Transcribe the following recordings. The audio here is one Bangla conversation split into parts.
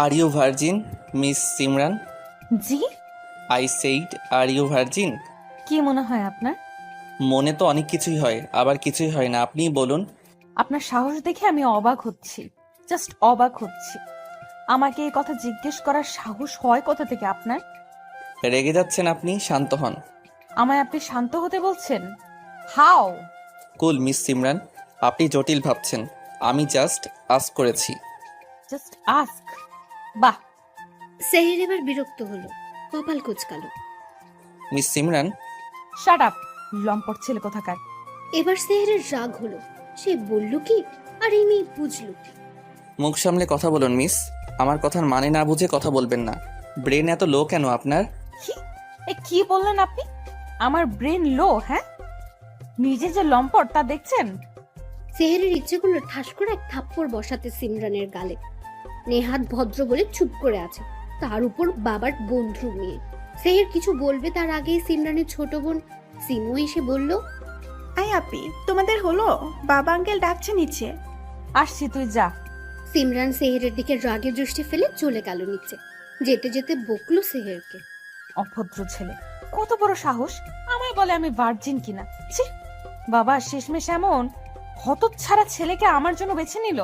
R you virgin, miss Simran? জি। I said, are you virgin? কি মনে হয় আপনার? মনে তো অনেক কিছুই হয়, আবার কিছুই হয় না। আপনিই বলুন। আপনার সাহস দেখে আমি অবাক হচ্ছি, জাস্ট অবাক হচ্ছি। আমাকে এই কথা জিজ্ঞেস করার সাহস হয় কোথা থেকে আপনার? রেগে যাচ্ছেন আপনি, শান্ত হন। আমায় আপনি শান্ত হতে বলছেন? হাও? কুল মিস সিমরান, আপনি জটিল ভাবছেন। আমি জাস্ট আস্ক করেছি। Just ask? বাহ। সেহের এবার বিরক্ত হলো, কপাল কুচকালো। মিস সিমরান। শাট আপ, লম্পট ছেলে কোথাকার। এবার সেহেরের রাগ হলো। সে বলল কি আর এই মেয়ে বুঝলো কি? মুখ সামলে কথা বলুন মিস। আমার কথার মানে না বুঝে কথা বলবেন না। ব্রেন এত লো কেন আপনার? কি? কি বললেন আপনি? আমার ব্রেন লো? হ্যাঁ, নিজে যে লম্পট তা দেখছেন? সেহেরের ইচ্ছে করলো ঠাস করে এক থাপ্পড় বসাতে সিমরানের গালে। নেহাত ভদ্র বলে চুপ করে আছে, তার উপর বাবার বন্ধু মেয়ে। সেহের কিছু বলবে তার আগেই সিমরানের ছোট বোন সিমু এসে বলল, আই আপি, তোমাদের হলো? বাবা আঙ্কেল ডাকছে নিচে। আসছি, তুই যা। সিমরান সেহেরের দিকে রাগের দৃষ্টি ফেলে চলে গেল নিচে। যেতে যেতে বকলো সেহেরকে। অভদ্র ছেলে, কত বড় সাহস আমায় বলে আমি ভার্জিন কিনা। ছি, বাবা শেষমেশ এমন হতচ্ছাড়া ছেলেকে আমার জন্য বেছে নিল।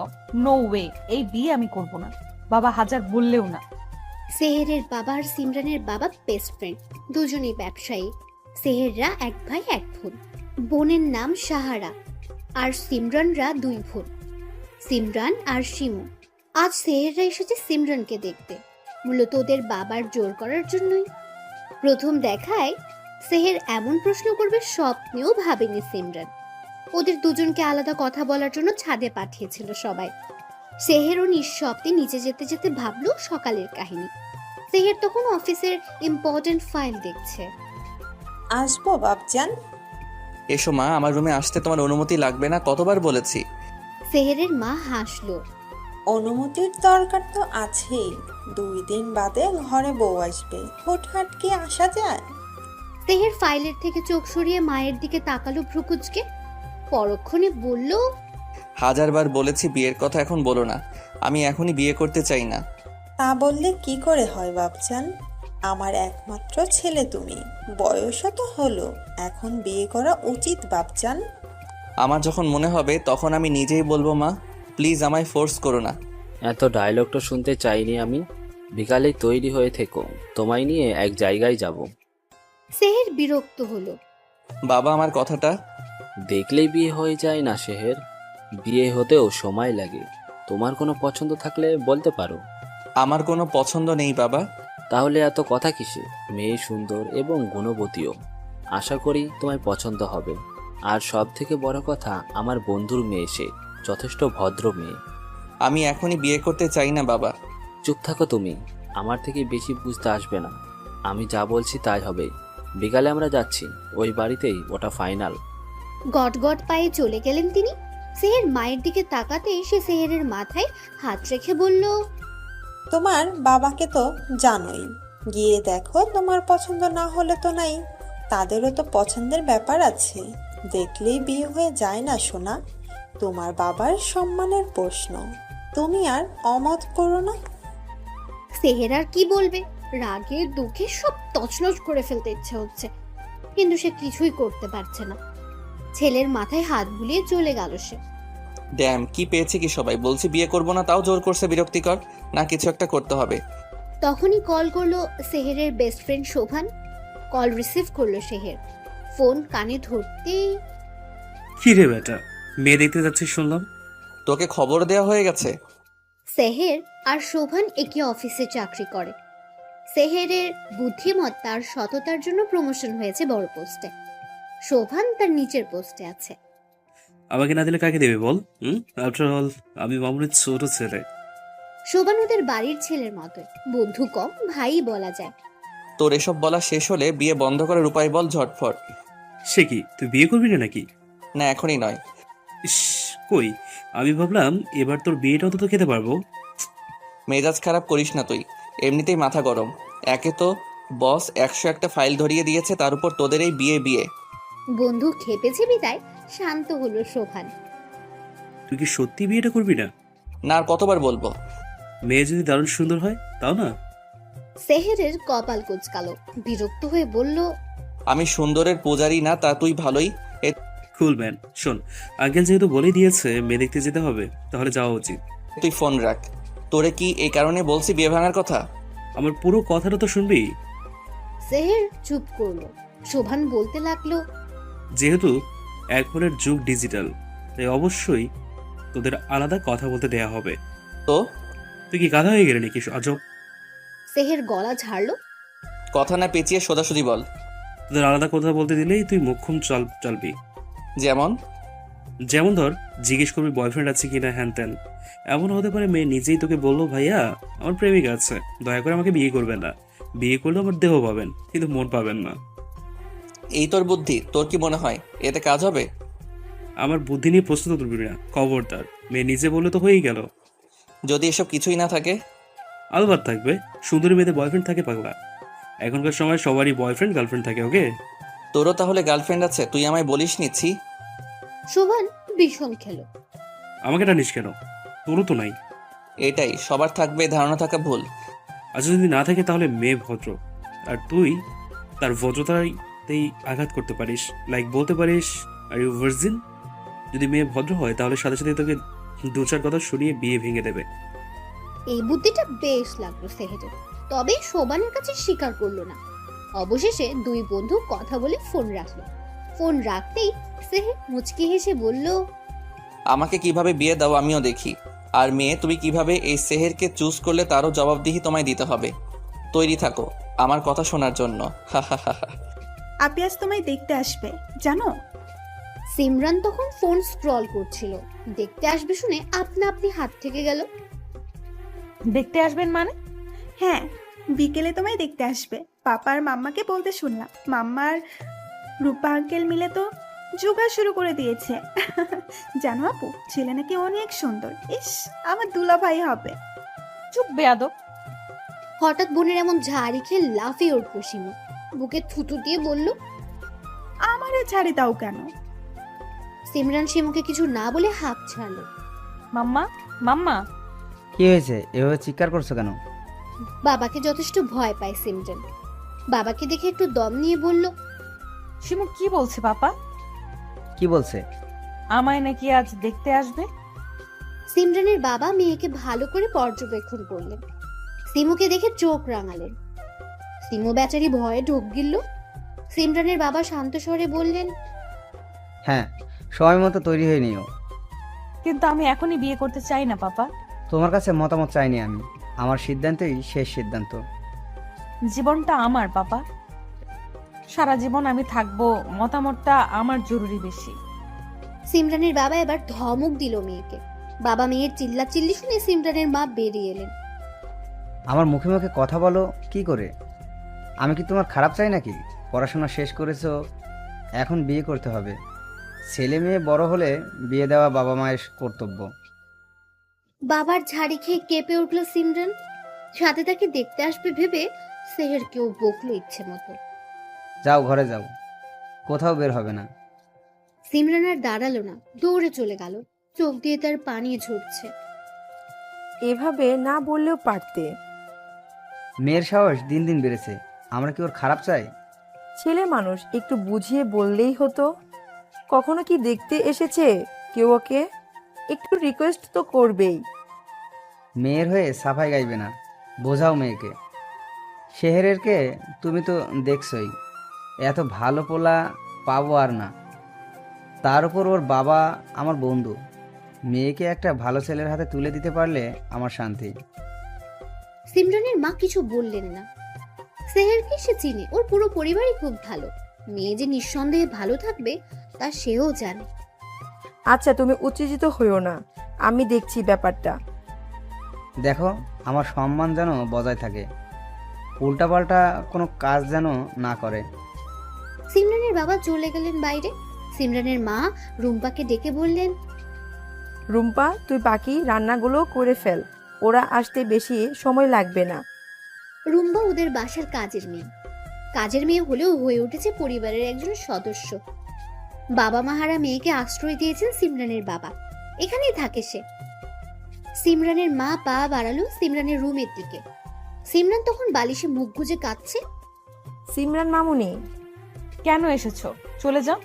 নো ওয়ে, এই বিয়ে আমি করব না, বাবা হাজার বললেও না। সেহেরের বাবা আর সিমরানের বাবা বেস্ট ফ্রেন্ড, দুজনেই ব্যবসায়ী। সেহেররা এক ভাই এক বোন। বোনের নাম সাহারা আর সিমরানরা দুই বোন, সিমরান আর শিমু। আজ সেহেররা এসেছে সিমরানকে দেখতে, মূলত ওদের বাবার জোর করার জন্যই। প্রথম দেখায় সেহের এমন প্রশ্ন করবে স্বপ্নেও ভাবেনি সিমরান। ওদের দুজনকে আলাদা কথা বলার জন্য ছাদে পাঠিয়েছিল সবাই। সেহেরও নিঃশব্দে নিচে যেতে যেতে ভাবলো সকালের কাহিনী। সেহের তখন অফিসের ইম্পর্টেন্ট ফাইল দেখছে। আসবো বাপজান? এসো মা, আমার রুমে আসতে তোমার অনুমতি লাগবে না, কতবার বলেছি। সেহেরের মা হাসলো। অনুমতির দরকার তো আছেই। 2 দিন বাদে ঘরে বউ আসবে, হুটহাট কি আসা যায়? সেহের ফাইলের থেকে চোখ সরিয়ে মায়ের দিকে তাকালো ভ্রুকুচকে, পরক্ষণে বলল, হাজারবার বলেছি বিয়ের কথা এখন বলো না। আমি এখনই বিয়ে করতে চাই না। তা বললে কি করে হয় বাপজান? আমার একমাত্র ছেলে তুমি, বয়সও তো হলো, এখন বিয়ে করা উচিত বাপজান। আমার যখন মনে হবে তখন আমি নিজেই বলবো মা। প্লিজ আমায় ফোর্স করো না। এত ডায়লগটা শুনতে চাইনি আমি। বিকালেই তৈরি হয়ে থেকো, তোমায় নিয়ে এক জায়গায় যাব। সেহের বিরক্ত হলো। বাবা, আমার কথাটা। দেখলেই বিয়ে হয়ে যায় না শেহের, বিয়ে হতেও সময় লাগে। তোমার কোনো পছন্দ থাকলে বলতে পারো। আমার কোনো পছন্দ নেই বাবা। তাহলে এত কথা কিসে? মেয়ে সুন্দর এবং গুণবতীও, আশা করি তোমায় পছন্দ হবে। আর সব থেকে বড় কথা, আমার বন্ধুর মেয়ে, সে যথেষ্ট ভদ্র মেয়ে। আমি এখনই বিয়ে করতে চাই না বাবা। চুপ থাকো তুমি, আমার থেকে বেশি বুঝতে আসবে না। আমি যা বলছি তাই হবে। বিকালে আমরা যাচ্ছি, ওই বাড়িতেই, ওটা ফাইনাল। গট গট পায়ে চলে গেলেন তিনি। সেহের মায়ের দিকে তাকাতেই সে সেহেরের মাথায় হাত রেখে বলল, তোমার বাবাকে তো জানোই, গিয়ে দেখো, তোমার পছন্দ না হলে তো নাই, তাদেরও তো পছন্দের ব্যাপার আছে। দেখলেই বিয়ে হয়ে যায় না সোনা, তোমার বাবার সম্মানের প্রশ্ন। তুমি আর অমত করো না। সেহের আর কি বলবে? রাগে দুঃখে সব তছনছ করে ফেলতে ইচ্ছে হচ্ছে, কিন্তু সে কিছুই করতে পারছে না। ছেলের মাথায় হাত বুলিয়ে চলে গেল সে। ড্যাম, কি পেয়েছে কি সবাই? বলছি বিয়ে করবো না, তাও জোর করছে। বিরক্তিকর না? কিছু একটা করতে হবে। তখনই কল করলো সেহেরের best friend Shovan. Call receive করলো সেহের। ফোন কানে ধরতেই, কি রে বেটা, মেয়ে দেখতে যাচ্ছিস শুনলাম। তোকে খবর দেওয়া হয়ে গেছে? সেহের আর শোভান একই অফিসে চাকরি করে। সেহেরের বুদ্ধিমত্তা আর সততার জন্য প্রমোশন হয়েছে বড় পোস্টে। শোভান তার নিচের পোস্টে আছে। আমাকে না দিলে কাকে দেবে বল? আফটার অল আমি মামুনের ছোট ছেলে। শোভান ওদের বাড়ির ছেলের মতো, বন্ধু কম, ভাই বলা যায়। তোর এসব বলা শেষ হলে বিয়ে বন্ধ করার উপায় বল ঝটফট। সে কি, তুই বিয়ে করবি না নাকি? না, এখনই নয়। ইস, কই, আমি ভাবলাম এবার তোর বিয়েটা অন্তত খেতে পারবো। মেজাজ খারাপ করিস না তুই, এমনিতেই মাথা গরম। একে তো বস 101টা ফাইল ধরিয়ে দিয়েছে, তার উপর তোদের এই বিয়ে বিয়ে। বন্ধু খেপেছে বিদায় শান্ত হলো শোভান। তুই কি সত্যি বিয়েটা করবি না? না, আর কতবার বলবো? মেয়ে যদি দারুণ সুন্দর হয় তাও না? সেহেরের কপাল কুঁচকালো, বিরক্ত হয়ে বলল, আমি সুন্দরের পূজারি না, তা তুই ভালোই। কুল ম্যান, শোন, আঙ্কেল যেহেতু বলেই দিয়েছে মেয়ে দেখতে যেতে হবে, তাহলে যাওয়া উচিত। তুই ফোন রাখ। তোরে কি এই কারণে বলছি বিয়ে ভাঙার কথা? আমার পুরো কথাটা তো শুনবি। সেহের চুপ করলো। শোভান বলতে লাগলো, যেহেতু এখনের যুগ ডিজিটাল, তাই অবশ্যই তোদের আলাদা কথা বলতে দেয়া হবে। তো তুই কি গাধা হয়ে গেলি নাকি আজব? সেহের গলা ঝাড়লো। কথা না পেঁচিয়ে সোজাসুজি বল। তোদের আলাদা কথা বলতে দিলেই তুই মুখ্যম চলবি। যেমন? যেমন ধর, জিজ্ঞেস করবি বয়ফ্রেন্ড আছে কিনা, হ্যান ত্যান। এমন হতে পারে মেয়ে নিজেই তোকে বললো, ভাইয়া আমার প্রেমিক আছে, দয়া করে আমাকে বিয়ে করবেন না। বিয়ে করলে আমার দেহ পাবেন, কিন্তু মন পাবেন না। এই তোর বুদ্ধি? তোর কি মনে হয় এতে কাজ হবে? আমার বুদ্ধি নিয়ে প্রশ্ন তুলবি না, খবরদার। মেয়ে নিজে বললে তো হয়েই গেল। যদি এসব কিছুই না থাকে? আলবাত থাকবে, সুন্দরী মেয়েদের বয়ফ্রেন্ড থাকে পাগলা। এখনকার সময় সবারই বয়ফ্রেন্ড গার্লফ্রেন্ড থাকে, ওকে? তোরও তাহলে গার্লফ্রেন্ড আছে? তুই আমায় বলিস নিচ্ছি। শোভান বিষম খেলো। আমাকে টানিস কেন? তোরও তো নাই। এটাই সবার থাকবে, এই ধারণা থাকা ভুল। আচ্ছা, যদি না থাকে তাহলে মেয়ে ভদ্র, আর তুই তার ভদ্রতাতেই আঘাত করতে পারিস। লাইক বলতে পারিস, আর ইউ ভার্জিন। যদি মেয়ে ভদ্র হয় তাহলে সাথে সাথে তোকে দু চার কথা শুনিয়ে বিয়ে ভেঙে দেবে। এই বুদ্ধিটা বেশ লাগলো সেহেরের, তবে শোভানের কাছে স্বীকার করলো না। অবশেষে দুই বন্ধু কথা বলে ফোন রাখলো। ফোন রাখতেই সেহের মুচকি হেসে বলল, আমাকে কিভাবে বিয়ে দাও আমিও দেখি। আর মেয়ে, তুমি কিভাবে এই সেহেরকে চুজ করলে তারও জবাবদিহি তোমায় দিতে হবে। তৈরি থাকো আমার কথা শোনার জন্য। হা হা হা হা। আপনি আজ তোমায় দেখতে আসবে জানো? সিমরান তখন ফোন স্ক্রল করছিল, দেখতে আসবে শুনে আপনা আপনি হাত থেকে গেল। দেখতে আসবেন মানে? হ্যাঁ, বিকেলে তোমায় দেখতে আসবে। পাপা আর মাম্মাকে বলতে শুনলাম। মাম্মা আর রূপা আঙ্কেল মিলে তো যোগা শুরু করে দিয়েছে। জানো আপু, ছেলে নাকি অনেক সুন্দর। ইস, আমার দুলাভাই হবে। চুপ বেয়াদব। হঠাৎ বোনের এমন ঝাড়ি খেয়ে লাফিয়ে উঠল সীমা, বুকে থুতু দিয়ে বলল, আমারে ছাড়ি দাও কেন? সিমরান সীমাকে কিছু না বলে হাঁপ ছাড়লো। মাম্মা, মাম্মা। কি হয়েছে, এভাবে চিৎকার করছো কেন? বাবাকে যথেষ্ট ভয় পায় সিমরান। বাবাকে দেখে একটু দম নিয়ে বলল, শিমু কি বলছে পাপা? কি বলছে? আমায় নাকি আজ দেখতে আসবে। সিমরানের বাবা মেয়েকে ভালো করে পর্যবেক্ষণ করলেন। সিমুকে দেখে চোখ রাঙালেন। সিমু বেচারি ভয়ে ঢোক গিলল। সিমরানের বাবা শান্ত স্বরে বললেন, হ্যাঁ, সময় মতো তৈরি হয়ে নিও। কিন্তু আমি এখনই বিয়ে করতে চাই না পাপা। তোমার কাছে মতামত চাইনি আমি, আমার সিদ্ধান্তই শেষ সিদ্ধান্ত। জীবনটা আমার পাপা, সারা জীবন আমি থাকবো, মতামতটা আমার জরুরি বেশি। সিমরানের বাবা এবার ধমক দিল মেয়েকে। বাবা মেয়ের চিল্লাচিল্লি শুনে সিমরানের মা বেরিয়ে এলেন। আমার মুখে মুখে কথা বলো কি করে? আমি কি তোমার খারাপ চাই নাকি? পড়াশোনা শেষ করেছো, এখন বিয়ে করতে হবে। ছেলে মেয়ে বড় হলে বিয়ে দেওয়া বাবা মায়ের কর্তব্য। বাবার ঝাড়ি খেয়ে কেঁপে উঠল সিমরান। সাথে তাকে দেখতে আসবে ভেবে সেহের কেউ বকলো ইচ্ছে মতো। যাও ঘরে যাও, কোথাও বের হবে না। সিমরান আর দাঁড়ালো না, দৌড়ে চলে গেল। চোখ দিয়ে তার পানি ঝরছে। এভাবে না বললেও পারতে। মেয়ের সাহস দিন দিন বেড়েছে, আমরা কি ওর খারাপ চাই? ছেলে মানুষ, একটু বুঝিয়ে বললেই হতো। কখনো কি দেখতে এসেছে কেউ ওকে? একটু রিকোয়েস্ট তো করবেই। মেয়ের হয়ে সাফাই গাইবে না, বোঝাও মেয়েকে। শেহেরেরকে তুমি তো দেখছই, এত ভালো পোলা পাবো আর না। তার উপর ওর বাবা আমার বন্ধু। মেয়েকে একটা ভালো ছেলের হাতে তুলে দিতে পারলে আমার শান্তি। সিমরানের মা কিছু বললেন না। সেহেরকে সে চিনে, ওর পুরো পরিবারই খুব ভালো। মেয়ে যে নিঃসন্দেহে ভালো থাকবে তা সেও জানে। আচ্ছা, তুমি উত্তেজিত হইও না, আমি দেখছি ব্যাপারটা। দেখো, আমার সম্মান যেন বজায় থাকে, উল্টাপাল্টা কোনো কাজ যেন না করে। সিমরানের বাবা চলে গেলেন বাইরে। সিমরানের মা রুম্পাকে ডেকে বললেন, রুম্পা, তুই বাকি রান্নাগুলো করে ফেল, ওরা আসতে বেশি সময় লাগবে না। রুম্পা ওদের বাসার কাজের মেয়ে। কাজের মেয়ে হলেও হয়ে উঠেছে পরিবারের একজন সদস্য। বাবা মাহারা মেয়েকে আশ্রয় দিয়েছেন সিমরানের বাবা, এখানেই থাকে সে। সিমরানের মা পা বাড়ালো সিমরানের রুমের দিকে। সিমরান তখন বালিশে মুখ গুজে কাঁদছে। সিমরান মামুনি, কেন এসেছো? চলে যাও।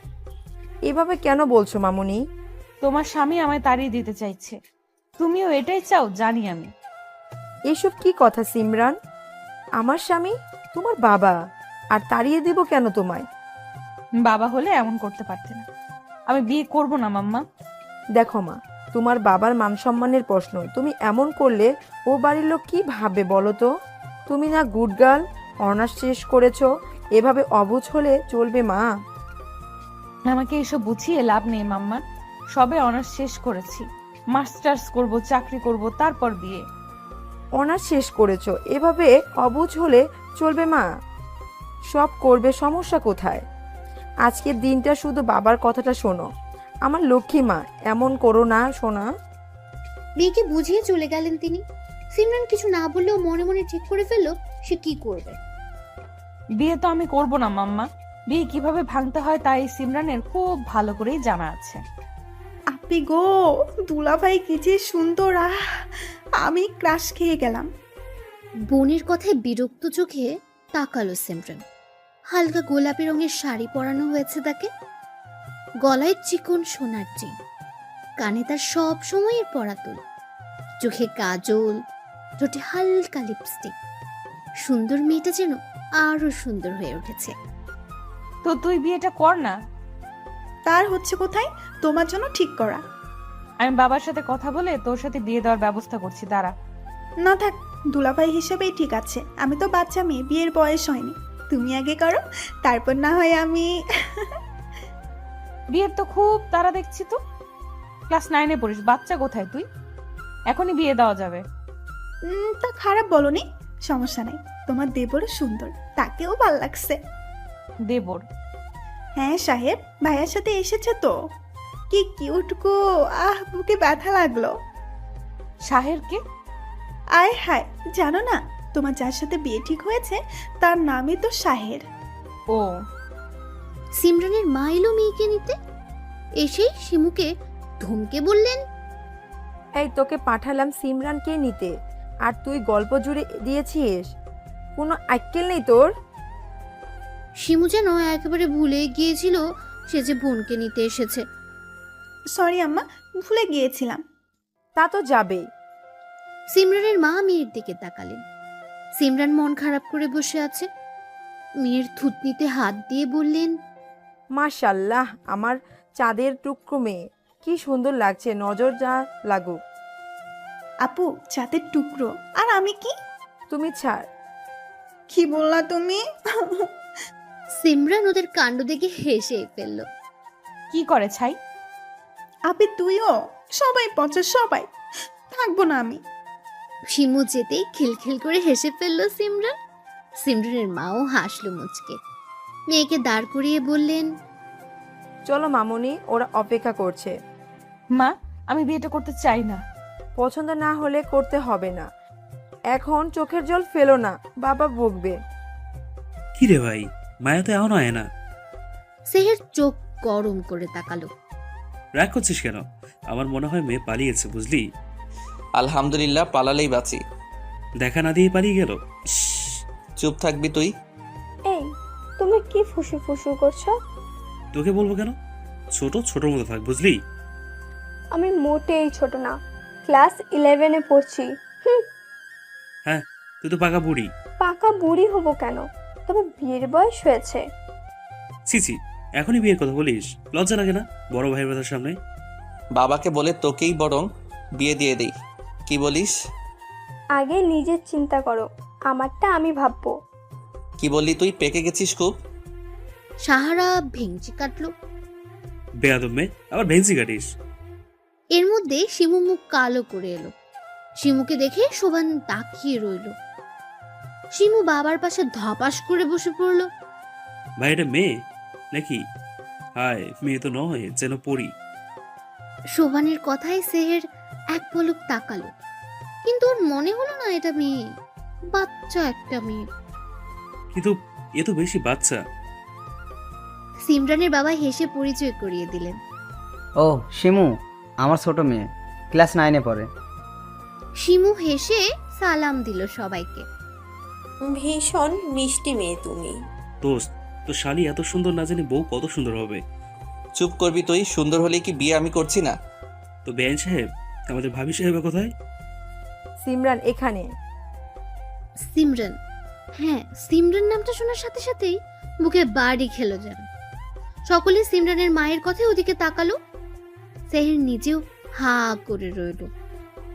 এভাবে কেন বলছো মামুনি? তোমার স্বামী আমায় তাড়িয়ে দিতে চাইছে। তুমিও এটাই চাও, জানি আমি। এসব কি কথা সিমরান? আমার স্বামী তোমার বাবা, আর তাড়িয়ে দিব কেন তোমায়? বাবা হলে এমন করতে পারতে না। আমি বিয়ে করব না মাম্মা। দেখো মা, তোমার বাবার মান সম্মানের প্রশ্ন, তুমি এমন করলে ও বাড়ির লোক কি ভাববে বলো তো? তুমি না গুড গার্ল, অনার্স শেষ করেছো, এভাবে অবুঝ হলে চলবে মা? আমাকে এসব বুঝিয়ে লাভ নেই মাম্মা। সবে অনার্স শেষ করেছি, মাস্টার্স করব, চাকরি করব, তারপর বিয়ে। অনার্স শেষ করেছো, এভাবে অবুঝ হলে চলবে মা? সব করবে, সমস্যা কোথায়? আজকের দিনটা শুধু বাবার কথাটা শোনো, আমার লক্ষ্মী মা, এমন করো না সোনা। মেয়েকে বুঝিয়ে চলে গেলেন তিনি। সিমরান কিছু না বললেও মনে মনে ঠিক করে ফেললো সে কি করবে। বিয়ে তো আমি করব না মাম্মা। বিয়ে কিভাবে ভাঙতে হয় তাই সিমরানের খুব ভালো করেই জানা আছে। আপি গো, দুলাভাই কি যে সুন্দর! আমি ক্রাশ খেয়ে গেলাম। বোনের কথায় বিরক্ত চোখে তাকালো সিমরান। হালকা গোলাপি রঙের শাড়ি পরানো হয়েছে তাকে, গলায় চিকন সোনার চেইন, কানে তার সব সময়ের পরা তুল, চোখে কাজল, ঠোঁটে হালকা লিপস্টিক। সুন্দর মেয়েটা যেন আরো সুন্দর হয়ে উঠেছে। তো তুই বিয়েটা কর না। তার হচ্ছে কোথায়? তোমার জন্য ঠিক করা। আমি বাবার সাথে কথা বলে তোর সাথে বিয়ে দেওয়ার ব্যবস্থা করছি, দাঁড়া। না থাক, দুলাভাই হিসেবেই ঠিক আছে। আমি তো বাচ্চা মেয়ে, বিয়ের বয়স হয়নি। তুমি আগে করো, তারপর না হয় আমি। বিয়ের তো খুব তারা দেখছি। তো ক্লাস 9-এ পড়িস, বাচ্চা কোথায় তুই? এখনই বিয়ে দেওয়া যাবে। তা খারাপ বলনি, সমস্যা নাই। তোমার দেবরও সুন্দর, তাকেও ভাল লাগছে। দেবর? হ্যাঁ সাহেব, ভাইয়ার সাথে এসেছে তো। কি কিউট গো! বুকে ব্যথা লাগলো। শাহেরকে? আয় হায়, জানো না তোমার যার সাথে বিয়ে ঠিক হয়েছে তার নামই তো শাহের। ও। সিমরানের মা এলো মেয়েকে নিতে, এসেই শিমুকে ধমকে বললেন, এই তোকে পাঠালাম সিমরানকে নিতে, আর তুই গল্প জুড়ে দিয়েছিস? কোনো আক্কেল নেই তোর? শিমু যেন একেবারে ভুলে গিয়েছিল সে যে বোনকে নিতে এসেছে। সরি আম্মা, ভুলে গিয়েছিলাম। তা তো যাবেই। সিমরানের মা মেয়ের দিকে তাকালেন। সিমরান মন খারাপ করে বসে আছে। মেয়ের থুতনিতে হাত দিয়ে বললেন, মাশাল্লাহ, আমার চাঁদের টুকরো মেয়ে, কি সুন্দর লাগছে, নজর যা লাগুক। আপু চাঁদের টুকরো, আর আমি কি? তুমি ছাড়। কি বললা তুমি? সিমরান ওদের কাণ্ড দেখে হেসে ফেলল। কি করে ছাই? আপি তুইও? সবাই পচা, সবাই। থাকবো না আমি। শিমু যেতেই খিলখিল করে হেসে ফেলল সিমরান। সিমরানের মাও হাসলো মুচকে। মেয়েকে দাঁড় করিয়ে বললেন, চলো মামুনি, ওরা অপেক্ষা করছে। মা, আমি বিয়েটা করতে চাই না। পছন্দ না হলে করতে হবে না। এখন চোখের জল ফেলো না, বাবা বকবে। কি রে ভাই, মায়া তো এমন হয় না। সেহের চোখ গরম করে তাকালো। রাগ করছিস কেন? আমার মনে হয় মেয়ে পালিয়েছে, বুঝলি? আলহামদুলিল্লাহ, পালালেই বাঁচি। দেখা না দিয়ে পালিয়ে গেল। চুপ থাকবি তুই। এই, তুমি কি ফুসু ফুসু করছো? তোকে বলবো কেন? ছোট ছোট মতো থাক, বুঝলি? আমি মোটেই ছোট না, ক্লাস 11-এ পড়ছি। হ্যাঁ, তুই তো পাকা বুড়ি। পাকা বুড়ি হব কেন? তবে বিয়ের বয়স হয়েছে। ছিছি, এখনই বিয়ের কথা বলিস? লজ্জা লাগে না বড় ভাইয়ের কথার সামনে? বাবাকে বলে তোকেই বরং বিয়ে দিয়ে দেই, কি বলিস? আগে নিজের চিন্তা করো, আমারটা আমি ভাববো। কি বললি তুই? পেকে গেছিস খুব? সাহারা ভেঙচি কাটলো। বেয়াদব মেয়ে, আবার ভেন্সি কাটিস? এর মধ্যে শিমু মুখ কালো করে এলো। শিমুকে দেখে শোভান তাকিয়ে রইল। শিমু বাবার পাশে ধপাস করে বসে পড়ল। ভাই এটা মেয়ে নাকি? হায়, মেয়ে তো নয়, যেন পড়ি। শোভানের কথায় সেহের এক পলক তাকালো, কিন্তু ওর মনে হলো না এটা মেয়ে, বাচ্চা একটা মেয়ে। কিন্তু এ তো বেশি বাচ্চা। সিমরানের বাবা হেসে পরিচয় করিয়ে দিলেন। ও শিমু, আমার ছোট মেয়ে, ক্লাস 9-এ পড়ে। শিমু হেসে সালাম দিল সবাইকে। ভীষণ মিষ্টি মেয়ে তুমি। দোস্ত, তো শালি এত সুন্দর না জানি বউ কত সুন্দর হবে। চুপ করবি তুই, সুন্দর হলে কি বিয়ে আমি করছি না? তো বেআইন সাহেব, আমাদের ভাবি সাহেব কোথায়? সিমরান এখানে। সিমরান, হ্যাঁ সিমরান নামটা শোনার সাথে সাথেই বুকে বাড়ি খেলো যেন। সকলে সিমরানের মায়ের কথায় ওদিকে তাকালো। সেহের নিজেও হা করে রইল।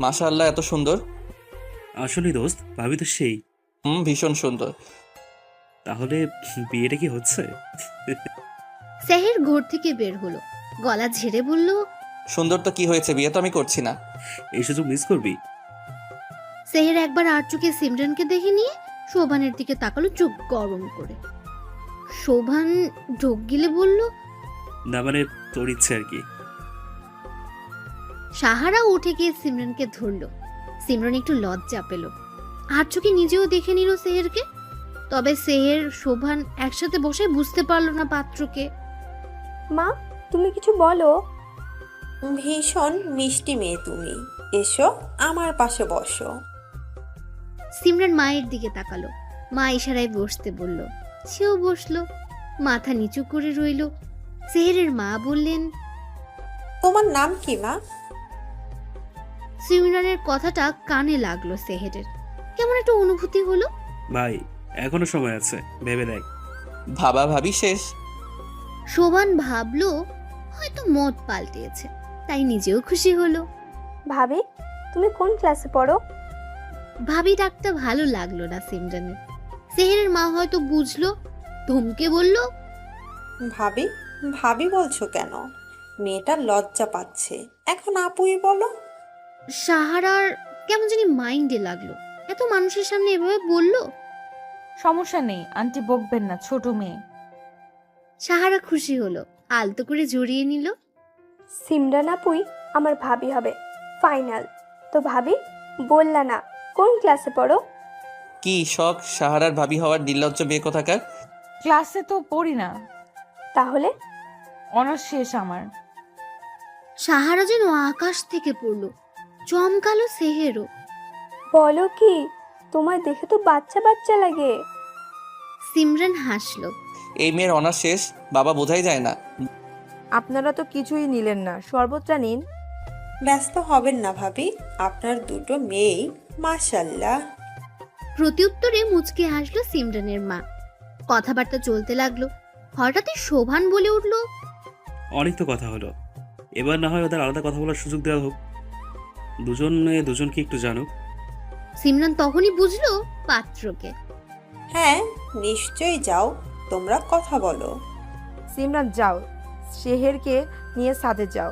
মাশাআল্লাহ, এত সুন্দর। আসলে দোস্ত, ভাবি তো সেই। ভীষণ সুন্দর। তাহলে বিয়েটা কি হচ্ছে? সেহের ঘর থেকে বের হলো, গলা ঝেড়ে বলল, সুন্দর তো কি হয়েছে, বিয়ে তো আমি করছি না। এই সুযোগ মিস করবি? সেহের একবার আর চোখে সিমরানকে দেখে নিয়ে শোভানের দিকে তাকালো চোখ গরম করে। শোভান ঢোক গিলে বলল, না মানে তোর ইচ্ছে আর কি। সাহারা উঠে গিয়ে সিমরানকে ধরলো। সিমরান একটু লজ্জা পেল, আর চোখে নিজেও দেখে নিল সেহেরকে। তবে সেহের শোভান একসাথে বসে বুঝতে পারলো না পাত্রকে। মা, তুমি কিছু বলো। ভীষণ মিষ্টি মেয়ে তুমি। এসো আমার পাশে বসো। সিমরান মায়ের দিকে তাকালো, মা ইশারায় বসতে বলল। সেও বসলো, মাথা নিচু করে রইল। সেহেরের মা বললেন, তোমার নাম কি মা? সিমরানের কথাটা কানে লাগলো সেহেরের। কেমন একটা অনুভূতি হলো। ভাই, এখনো সময় আছে, ভেবে দেখ। ভাবা ভাবি শেষ। শোভান ভাবলো হয়তো মত পাল্টিয়েছে, তাই নিজেও খুশি হলো। ভাবি, তুমি কোন ক্লাসে পড়ো? ভাবি ডাকটা ভালো লাগলো না সিমরানের। সেহেরের মা হয়তো বুঝলো, ধমকে বলল, ভাবি ভাবি বলছো কেন? মেয়েটা লজ্জা পাচ্ছে, এখন আপুই বলো। সাহারার কেমন জানি মাইন্ডে লাগলো, এত মানুষের সামনে এভাবে বলল। সমস্যা নেই, আন্টি বকবেন না, ছোট মেয়ে। সাহারা খুশি হলো, আলতো করে জড়িয়ে নিল। সিমরান আপুই আমার ভাবি হবে, ফাইনাল। তো ভাবি, বললা না কোন ক্লাসে পড়ো? কি শখ সাহারার ভাবি হওয়ার, নির্লজ্জ মেয়ে কোথাকার। ক্লাসে তো পড়ি না, তাহলে অনার্স শেষ আমার। সাহারা যেন আকাশ থেকে পড়লো, চমকালো সেহেরও। বলো কি, তোমার দেখে তো বাচ্চা বাচ্চা লাগে। সিমরান হাসলো। এই মেয়ের অনার্স শেষ, বাবা বোঝাই যায় না। আপনারা তো কিছুই নিলেন না, শরবতটা নিন। ব্যস্ত হবেন না ভাবি, আপনার দুটো মেয়েই মাশাল্লাহ। প্রত্যুত্তরে মুচকে হাসলো সিমরানের মা। কথাবার্তা চলতে লাগলো। হঠাৎই শোভান বলে উঠল, অনেক তো কথা হলো, এবার না হয় ওদের আলাদা কথা বলার সুযোগ দেওয়া হোক। দুজনকে একটু জানুক। সিমরান তখনই বুঝলো পাত্রকে। হ্যাঁ নিশ্চয়ই, যাও তোমরা কথা বলো। সিমরান যাও, শেহেরকে নিয়ে সাথে যাও।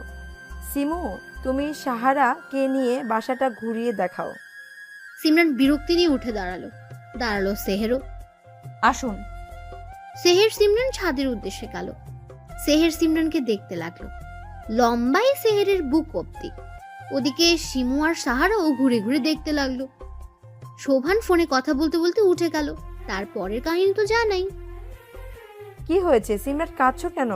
সিমু, তুমি সাহারাকে নিয়ে বাসাটা ঘুরিয়ে দেখাও। সিমরান বিরক্তি নিয়ে উঠে দাঁড়ালো সেহেরও। আসুন। সেহের সিমরান ছাদের উদ্দেশ্যে গেল। সেহের সিমরানকে দেখতে লাগলো। লম্বাই সেহেরের বুক অব্দি। ওদিকে শিমু আর সাহারাও ঘুরে ঘুরে দেখতে লাগলো। শোভান ফোনে কথা বলতে বলতে উঠে গেল। তারপরের কাহিনী তো জানাই। কি হয়েছে সিমরান, কাঁদছো কেন?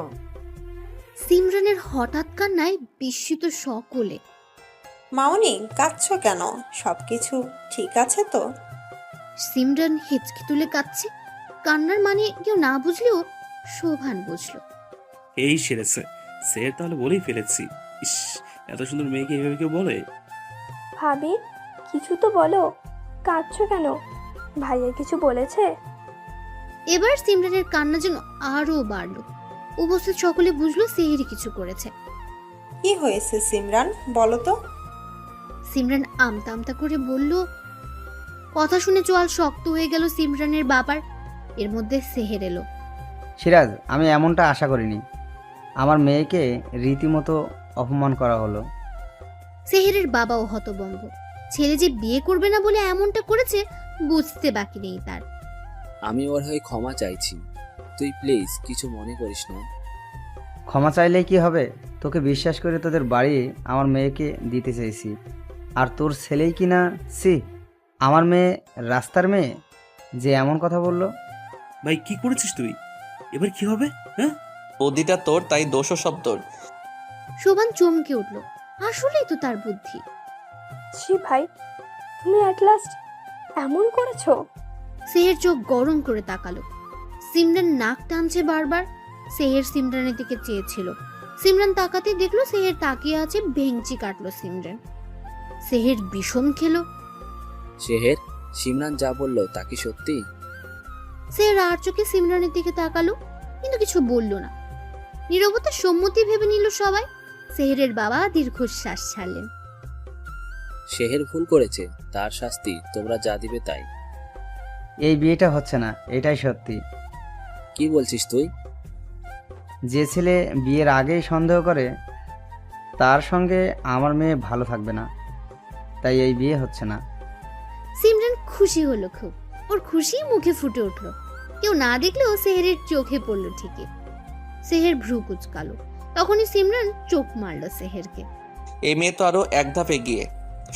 সিমরানের হঠাৎ কান্নায় বিস্মিত সকলে। মামনি কাঁদছো কেন? সবকিছু ঠিক আছে তো? সিমরান হেঁচকি তুলে কাঁদছে। কান্নার মানে কেউ না বুঝলেও শোভান বুঝলো। এই সেরেছে, স্যার তাহলে বলেই ফেলেছি। ইস, এত সুন্দর মেয়েকে এইভাবে কেউ বলে? ভাবি, কিছু তো বলো, কাঁদছো কেন? ভাইয়া কিছু বলেছে? এবার সিমরানের কান্না যেন আরো বাড়লো। উপস্থিত সকলে বুঝলো সেহেরি কিছু করেছে। কি হয়েছে সিমরান, বলো তো? সিমরান আমতা আমতা করে বলল। কথা শুনে চোয়াল শক্ত হয়ে গেল সিমরানের বাবার। এর মধ্যে সেহের এলো। সিরাজ, আমি এমনটা আশা করিনি। আমার মেয়েকে রীতিমতো অপমান করা হলো। সেহেরের বাবাও হতভম্ব। ছেলে যে বিয়ে করবে না বলে এমনটা করেছে বুঝতে বাকি নেই তার। আমি ওর হয়ে ক্ষমা চাইছি, তুই প্লিজ কিছু মনে করিস না। ক্ষমা চাইলেই কি হবে? তোকে বিশ্বাস করে তোদের বাড়ি আমার মেয়েকে দিতে চেয়েছি, আর তোর ছেলেই কি না? সি, আমার মেয়ে রাস্তার মেয়ে যে এমন কথা বললো। ভাই, কি করেছিস তুই? এবার কি হবে? হ্যাঁ, বুদ্ধিটা তোর, তাই দোষও সব তোর। শোভান চমকে উঠল। আসলেই তো তার বুদ্ধি। ছি ভাই, তুমি অ্যাট লাস্ট এমন করেছো? সেহের চোখ গরম করে তাকালো। সিমরান নাক টানছে বারবার। সেহের সিমরানের দিকে চেয়েছিল। সিমরান তাকাতে দেখলো সেহের তাকিয়ে আছে, ভেঙচি কাটলো সিমরান। সেহের বিষম খেলো। শেহের, সিমরান যা বলল তা কি সত্যি? সেহের আর চোখে সিমরানের দিকে তাকালো, কিন্তু কিছু বলল না। নীরবতা সম্মতি ভেবে নিল সবাই। সেহেরের বাবা দীর্ঘশ্বাস ছাড়লেন। শেহের ভুল করেছে, তার শাস্তি তোমরা যা দিবে তাই। এই বিয়েটা হচ্ছে না, এটাই সত্যি। কি বলছিস তুই? যে ছেলে বিয়ের আগেই সন্দেহ করে তার সঙ্গে আমার মেয়ে ভালো থাকবে না, তাই এই বিয়ে হচ্ছে না। সিমরান খুশি হলো খুব। ওর খুশি মুখে ফুটে উঠলো। কেউ না দেখলেও সেহেরের চোখে পড়লো ঠিকই। সেহের ভ্রু কুচকালো। তখনই সিমরান চোখ মারলো সেহেরকে। এই মেয়ে তো আরো এক ধাপ এগিয়ে,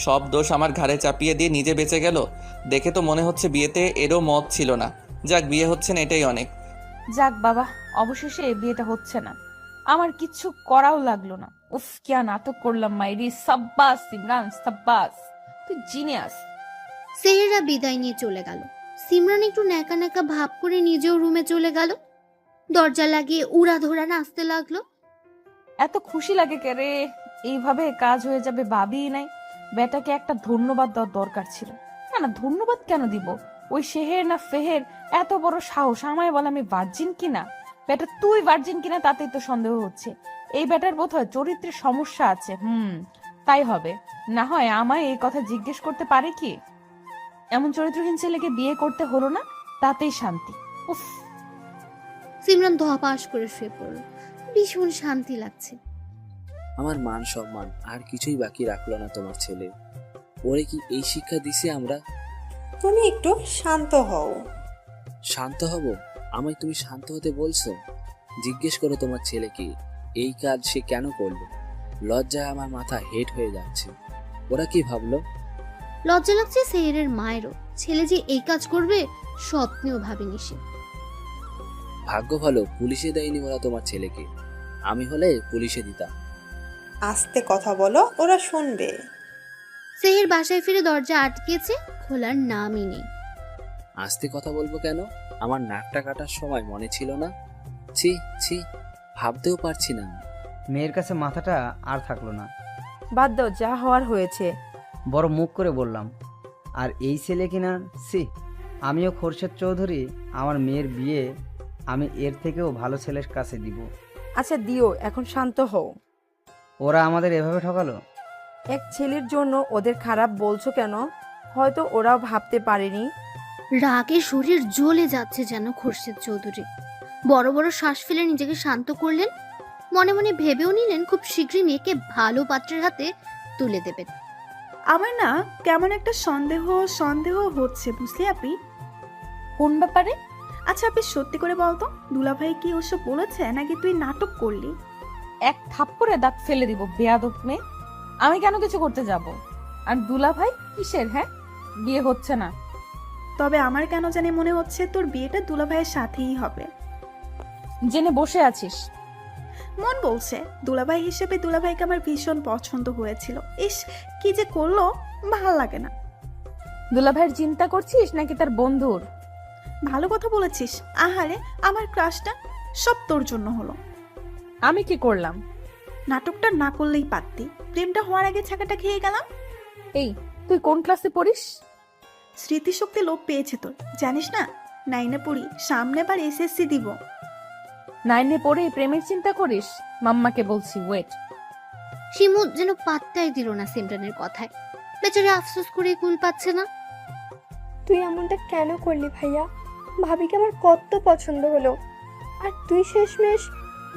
সব দোষ আমার ঘাড়ে চাপিয়ে দিয়ে নিজে বেঁচে গেল। দেখে তো মনে হচ্ছে বিয়েতে এরও মত ছিল না। যাক, বিয়ে হচ্ছে না এটাই অনেক। যাক বাবা, অবশেষে এই বিয়েটা হচ্ছে না। আমার কিচ্ছু করাও লাগলো না। উফ, কিয়া নাটক করলাম মাইরি। সাব্বাস সিমরান, সাব্বাস, তুই জিনিয়াস। সেহেরা বিদায় নিয়ে চলে গেল। সিমরান একটু ন্যাকা ন্যাকা ভাব করে নিজেও রুমে চলে গেল। দরজা লাগিয়ে উড়াধরা নাচতে লাগলো। এত খুশি লাগে কে রে? এইভাবে কাজ হয়ে যাবে ভাবি নাই। বেটাকে একটা ধন্যবাদ দেওয়ার দরকার ছিল। না না, ধন্যবাদ কেন দিব? ওই শেহের না ফেহের এত বড় সাহস আমায় বলে আমি ভার্জিন কিনা। বেটা তুই ভার্জিন কিনা তাতেই তো সন্দেহ হচ্ছে। এই বেটার বোধহয় চরিত্রের সমস্যা আছে। তাই হবে। না হয় আমায় এই কথা জিজ্ঞেস করতে পারে কি? এমন চরিত্রহীন ছেলেকে বিয়ে করতে হলো না, তাতেই শান্তি। উফ। সিমরান ধপাস করে শুয়ে পড়ল। ভীষণ শান্তি লাগছে। আমার মান সম্মান আর কিছুই বাকি রাখলো না তোমার ছেলে। ওরে কি এই শিক্ষা দিছি আমরা? তুমি একটু শান্ত হও। শান্ত হব? আমায় তুমি শান্ত হতে বলছো? জিজ্ঞেস করো তোমার ছেলেকে এই কাজ সে কেন করলো। লজ্জায় আমার মাথা হেট হয়ে যাচ্ছে। ওরা কি ভাবলো? লজ্জা লাগছে সেহেরের মায়েরও। ছেলে যে এই কাজ করবে স্বপ্নেও ভাবেনি সে। ভাগ্য ভালো পুলিশে দেয়নি ওরা তোমার ছেলেকে। আমি হলে পুলিশে দিতাম। আস্তে কথা বলো, ওরা শুনবে। সেহের বাসায় ফিরে দরজা আটকেছে, খোলার নামই নেই। আস্তে কথা বলবো কেন? আমার নাকটা কাটার সময় মনে ছিল না? ছি ছি, ভাবতেও পারছি না। মেয়ের কাছে মাথাটা আর থাকলো না। বাদ দাও, যা হওয়ার হয়েছে। বড় মুখ করে বললাম। আর এই ছেলে কিনা, সি। আমিও খোরশেদ চৌধুরী, আমার মেয়ের বিয়ে আমি এর থেকেও ভালো ছেলের কাছে দিব। আচ্ছা দিও, এখন শান্ত হও। ওরা আমাদের এভাবে ঠকালো। এক ছেলের জন্য ওদের খারাপ বলছো কেন? হয়তো ওরাও ভাবতে পারেনি। রাগে শরীর জ্বলে যাচ্ছে যেন খোরশেদ চৌধুরী। বড় বড় শ্বাস ফেলে নিজেকে শান্ত করলেন। মনে মনে ভেবেও নিলেন খুব শীঘ্রই মেয়েকে ভালো পাত্রের হাতে তুলে দেবেন। আমার না কেমন একটা সন্দেহ সন্দেহ হচ্ছে, বুঝলি আপি? কোন ব্যাপারে? আচ্ছা আপনি সত্যি করে বলতো, দুলাভাই কি ওসব বলেছে নাকি তুই নাটক করলি? এক থাপ্পড়ে দাঁত ফেলে দিব বেয়াদব মেয়ে। আমি কেন কিছু করতে যাব? আর দুলা ভাই কিসের? হ্যাঁ, বিয়ে হচ্ছে না। তবে আমার কেন জানি মনে হচ্ছে তোর বিয়েটা দুলাভাইয়ের সাথেই হবে। জেনে বসে আছিস? মন বলছে দুলাভাই হিসেবে দুলাভাইকে আমার ভীষণ পছন্দ হয়েছিল। ইস, কি যে করলো, ভাল লাগে না। দুলা ভাইয়ের চিন্তা করছিস নাকি তার বন্ধুর? ভালো কথা বলেছিস। আহারে, আমার ক্রাশটা সব তোর জন্য হলো। আমি কি করলাম? নাটকটা না করলেই পারতি। প্রেমটা হওয়ার আগে ছাকাটা খেয়ে গেলাম। এই, তুই কোন ক্লাসে পড়িস? স্মৃতিশক্তি লোপ পেয়েছে তোর, জানিস না? 9-এ পড়ি, সামনে বার এসএসসি দিব। 9-এ পড়ে প্রেমের চিন্তা করিস? মাম্মাকে বলছি, ওয়েট। শিমু যেন পাত্তাই দিল না সিমরানের কথায়। বেচারা আফসোস করে কুল পাচ্ছে না। তুই এমনটা কেন করলি ভাইয়া? ভাবিকে আমার কত পছন্দ হলো, আর তুই শেষমেশ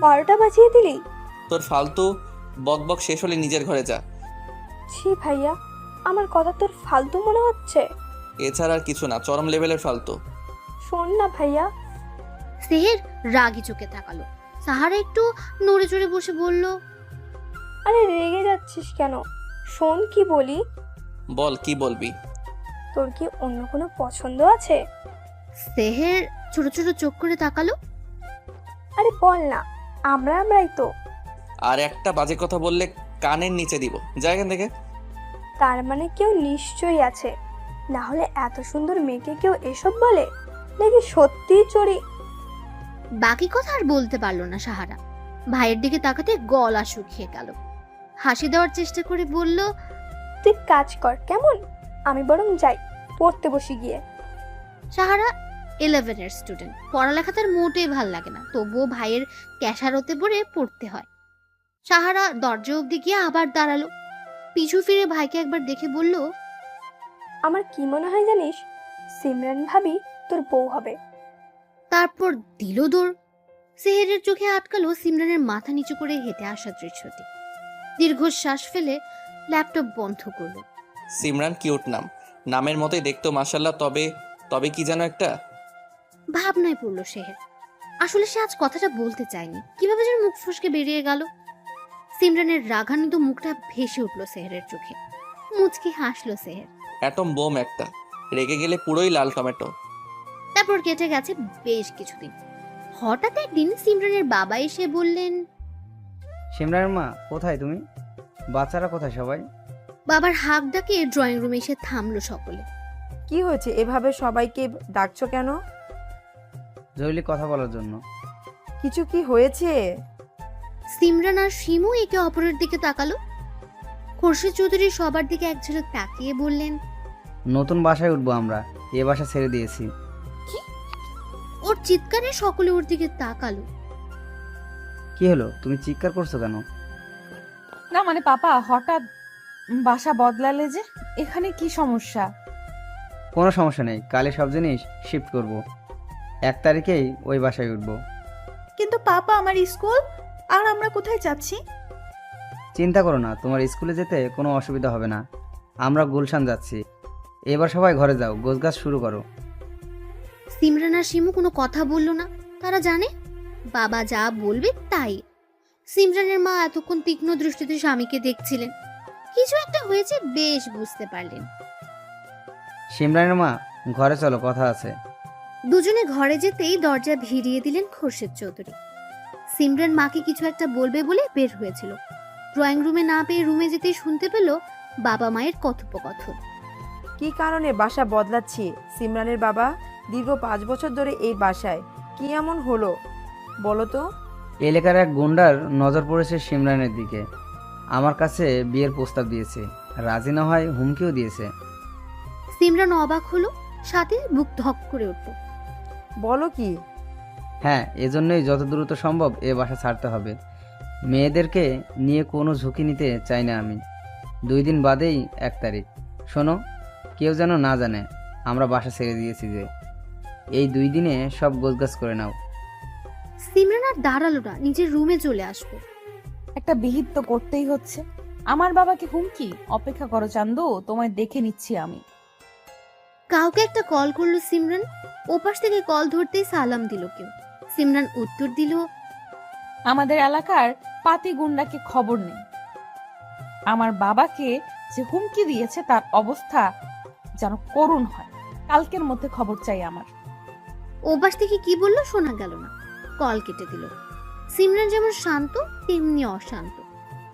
12টা বাজিয়ে দিলি। তোর ফালতু বকবক শেষ হলে নিজের ঘরে যা। ছি ভাইয়া, আমার কথা তোর ফালতু মনে হচ্ছে? এছাড়া আর কিছু না, চরম লেভেলের ফালতু। শোন না ভাইয়া। সেহের রাগি চোখে তাকালো। সাহারা একটু নড়ে চড়ে বসে বলল, আরে রেগে যাচ্ছিস কেন? শোন কি বলি। বল, কি বলবি? তোর কি অন্য কোনো পছন্দ আছে? সেহের ছোট ছোট চোখ করে তাকালো। আরে বল না, আমরাই তো। আর একটা বাজে কথা বললে কানের নিচে দিব, যা এখান থেকে। তার মানে কেউ নিশ্চয়ই আছে, না হলে এত সুন্দর মেয়েকে কেউ এসব বলে নাকি সত্যিই চড়ি? বাকি কথা আর বলতে পারলো না সাহারা। ভাইয়ের দিকে তাকাতে গলা শুকিয়ে গেল। হাসি দেওয়ার চেষ্টা করে বলল, তুই কাজ কর কেমন, আমি বরং যাই পড়তে বসি গিয়ে। সাহারা 11 এর স্টুডেন্ট, পড়ালেখা তার মোটেই ভাল লাগে না, তবুও ভাইয়ের ক্যাশারতে পড়ে পড়তে হয়। সাহারা দরজা অবধি গিয়ে আবার দাঁড়ালো, পিছু ফিরে ভাইকে একবার দেখে বলল, আমার কি মনে হয় জানিস, সিমরান ভাবি তোর বউ হবে। তারপর দিল দৌড়। সেহেরের চোখে আটকালো সিমরানের মাথা নিচু করে হেঁটে আসা দৃশ্যটি। দীর্ঘশ্বাস ফেলে ল্যাপটপ বন্ধ করলো। সিমরান কিউট নাম, নামের মতোই দেখতো মাশাল্লাহ। তবে তবে কি যেন একটা ভাবনায় পড়লো সেহের। আসলে সে আজ কথাটা বলতে চায়নি, কিভাবে যেন মুখ ফসকে বেরিয়ে গেল। সিমরানের রাগান্বিত মুখটা ভেসে উঠলো সেহেরের চোখে। মুচকি হাসলো সেহের। অ্যাটম বোম একটা, রেগে গেলে পুরোই লাল টমেটো। তারপর কেটে গেছে বেশ কিছুদিন। হঠাৎ একদিন সিমরানের বাবা এসে বললেন, সিমরানের মা কোথায় তুমি? বাচ্চারা কোথায় সবাই? বাবার হাঁক ডাকে ড্রয়িং রুমে এসে থামলো সকলে। কি হয়েছে এভাবে সবাইকে ডাকছো কেন? জরুরি কথা বলার জন্য। কিছু কি হয়েছে? সিমরান আর শিমু একে অপরের দিকে তাকালো। খোরশেদ চৌধুরী সবার দিকে এক ঝলক তাকিয়ে বললেন, নতুন বাসায় উঠবো আমরা, এ বাসা ছেড়ে দিয়েছি। ওর চিৎকারে সকলে ওর দিকে তাকালো। কি হলো, তুমি চিৎকার করছো কেন? না মানে পাপা হঠাৎ বাসা বদলালে যে, এখানে কি সমস্যা? কোনো সমস্যা নেই, কালে সব জিনিস শিফট করব। 1 তারিখেই ওই বাসায় উঠবো। কিন্তু পাপা আমার স্কুল, আর আমরা কোথায় যাচ্ছি? চিন্তা করো না, তোমার স্কুলে যেতে কোনো অসুবিধা হবে না। আমরা গুলশান যাচ্ছি। এবার সবাই ঘরে যাও, গোছগাছ শুরু করো। সিমরান আর শিমু কোনো কথা বললো না। তারা জানে বাবা যা বলবে তাই। সিমরানের মা এতক্ষণ তীক্ষ্ণ দৃষ্টিতে স্বামীকে দেখছিলেন। কিছু একটা হয়েছে বেশ বুঝতে পারলেন। সিমরানের মা, ঘরে চলো, কথা আছে। দুজনে ঘরে যেতেই দরজা ভিড়িয়ে দিলেন খোরশেদ চৌধুরী। সিমরান মাকে কিছু একটা বলবে বলে বের হয়েছিল। ড্রয়িং রুমে না পেয়ে রুমে যেতেই শুনতে পেল বাবা মায়ের কথোপকথন। কি কারণে বাসা বদলাচ্ছি? সিমরানের বাবা দীর্ঘ 5 বছর ধরে এই বাসায়, কি এমন হলো বলো তো? এলাকার এক গুন্ডার নজর পড়েছে সিমরানের দিকে। আমার কাছে বিয়ের প্রস্তাব দিয়েছে, রাজি না হয় হুমকিও দিয়েছে। সিমরান অবাক হলো, সাথে বুক ধক করে উঠল। বলো কি? হ্যাঁ, এজন্যই যত দ্রুত সম্ভব এ বাসা ছাড়তে হবে। মেয়েদেরকে নিয়ে কোনো ঝুঁকি নিতে চাই না আমি। 2 দিন বাদেই 1 তারিখ। শোনো, কেউ যেন না জানে আমরা বাসা ছেড়ে দিয়েছি। যে এই 2 দিনে সব গোছগাছ করে নাও। সিমরান আর দাঁড়ালো না, নিজের রুমে চলে আসবো। একটা বিহিত তো করতেই হচ্ছে। আমার বাবাকে হুমকি? অপেক্ষা করো চান্দু, তোমায় দেখে নিচ্ছি আমি। কাউকে একটা কল করলো সিমরান। ওপাশ থেকে কল ধরতেই সালাম দিল কেউ। সিমরান উত্তর দিল, আমাদের এলাকার পাতি গুন্ডাকে খবর নেই। আমার বাবাকে যে হুমকি দিয়েছে তার অবস্থা যেন করুণ হয়। কালকের মধ্যে খবর চাই আমার। ওপাশ থেকে কি বললো শোনা গেল না। কল কেটে দিল। সিমরান যেমন শান্ত তেমনি অশান্ত।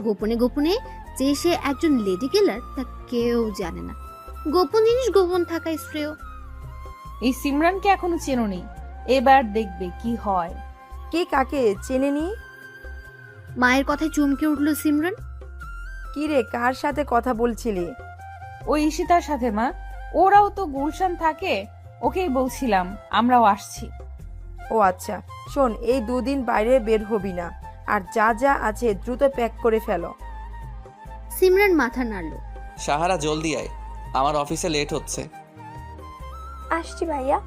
গোপনে গোপনে যে সে একজন লেডি কিলার তা কেউ জানে না। গোপন জিনিস গোপন থাকাই শ্রেয়। এই সিমরানকে এখনো চেনোনি, এবার দেখবে কি হয়। কে কাকে চেনেনি? মায়ের কথায় চমকে উঠলো সিমরান। কি রে, কার সাথে কথা বলছিলি? ওই ঈশিতার সাথে মা, ওরাও তো গুলশান থাকে, ওকেই বলছিলাম আমরাও আসছি। ও আচ্ছা, শোন, এই 2 দিন বাইরে বের হবি না, আর যা যা আছে দ্রুত প্যাক করে ফেলো। সিমরান মাথা নাড়ল। সাহারা জলদি আয়, আমার অফিসে লেট হচ্ছে। আসছি ভাইয়া।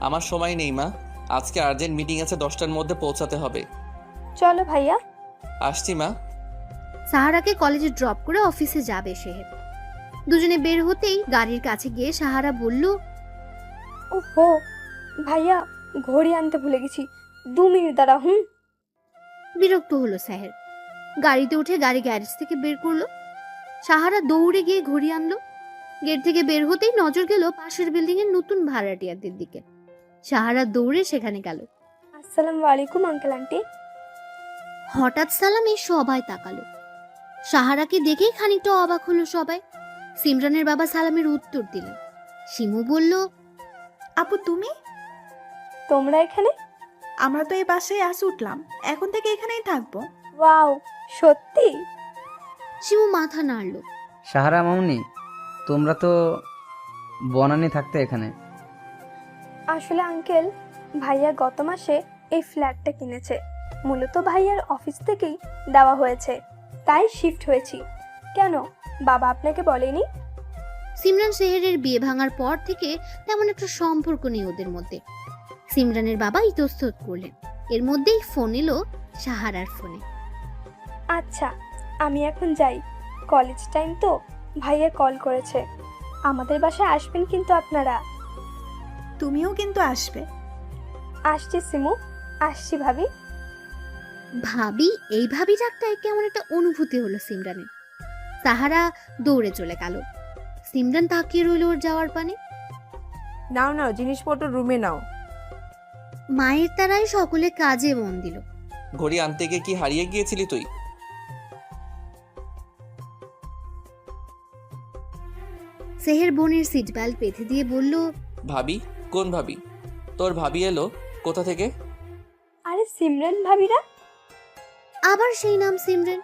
আমার সময় নেই মা, আজকে আর্জেন্ট মিটিং আছে, 10টার মধ্যে পৌঁছাতে হবে। চলো ভাইয়া। আসছি মা। সাহারাকে কলেজে ড্রপ করে অফিসে যাবে সেহের। দুজনে বের হতেই গাড়ির কাছে গিয়ে সাহারা বলল, ওহো ভাইয়া, ঘড়ি আনতে ভুলে গেছি, 2 মিনিট দাঁড়া। বিরক্ত হলো সাহের। গাড়িতে উঠে গাড়ি গ্যারেজ থেকে বের করলো। সাহারা দৌড়ে গিয়ে ঘড়ি আনলো। গেট থেকে বের হতেই নজর গেল পাশের বিল্ডিং এর নতুন ভাড়াটিয়াদের দিকে। সাহারা দৌড়ে সেখানে গেল। আসসালামু আলাইকুম আঙ্কেল আন্টি। হঠাৎ সালামে সবাই তাকালো। সাহারাকে দেখেই খানিকটা অবাক হলো সবাই। সিমরানের বাবা সালামের উত্তর দিলেন। শিমু বলল, আপু তুমি? তোমরা এখানে? আমরা তো এই বাসায় আজ উঠলাম, এখন থেকে এখানেই থাকবো। ওয়াও, সত্যি? শিমু মাথা নাড়ল। সাহারা মামুনি, তোমরা তো বনানি থাকতে এখানে। আসলে আঙ্কেল, ভাইয়া গত মাসে এই ফ্ল্যাটটা কিনেছে। মূলত ভাইয়ার অফিস থেকেই দেওয়া হয়েছে, তাই শিফট হয়েছি। কেন, বাবা আপনাকে বলেনি? সিমরান সেহেরের বিয়ে ভাঙার পর থেকে তেমন একটা সম্পর্ক নেই ওদের মধ্যে। সিমরানের বাবা ইতস্তত করলেন। এর মধ্যেই ফোন এলো সাহারার ফোনে। আচ্ছা, আমি এখন যাই, কলেজ টাইম তো। ভাইয়া কল করেছে, আমাদের বাসায় আসবেন কিন্তু আপনারা। তুমিও কিন্তু আসবে। আসছি সিমু, আসছি ভাবি। ভাবি, এই ভাবি ডাকটায় কেমন একটা অনুভূতি হলো সিমরানের। সাহারা দৌড়ে চলে গেল। সিমরান তাকিয়ে রইল ওর যাওয়ার পানে। নাও নাও, জিনিসপত্র রুমে নাও। মায়ের তারাই সকলে কাজে মন দিল। ঘড়ি আনতে গিয়ে কি হারিয়ে গিয়েছিলি তুই? সেহের বোনের সিট বেল্ট বেঁধে দিয়ে বলল, ভাবি? কোন ভাবি? তোর ভাবি এলো কোথা থেকে? আরে সিমরান ভাবিরা। আবার সেই নাম সিমরান।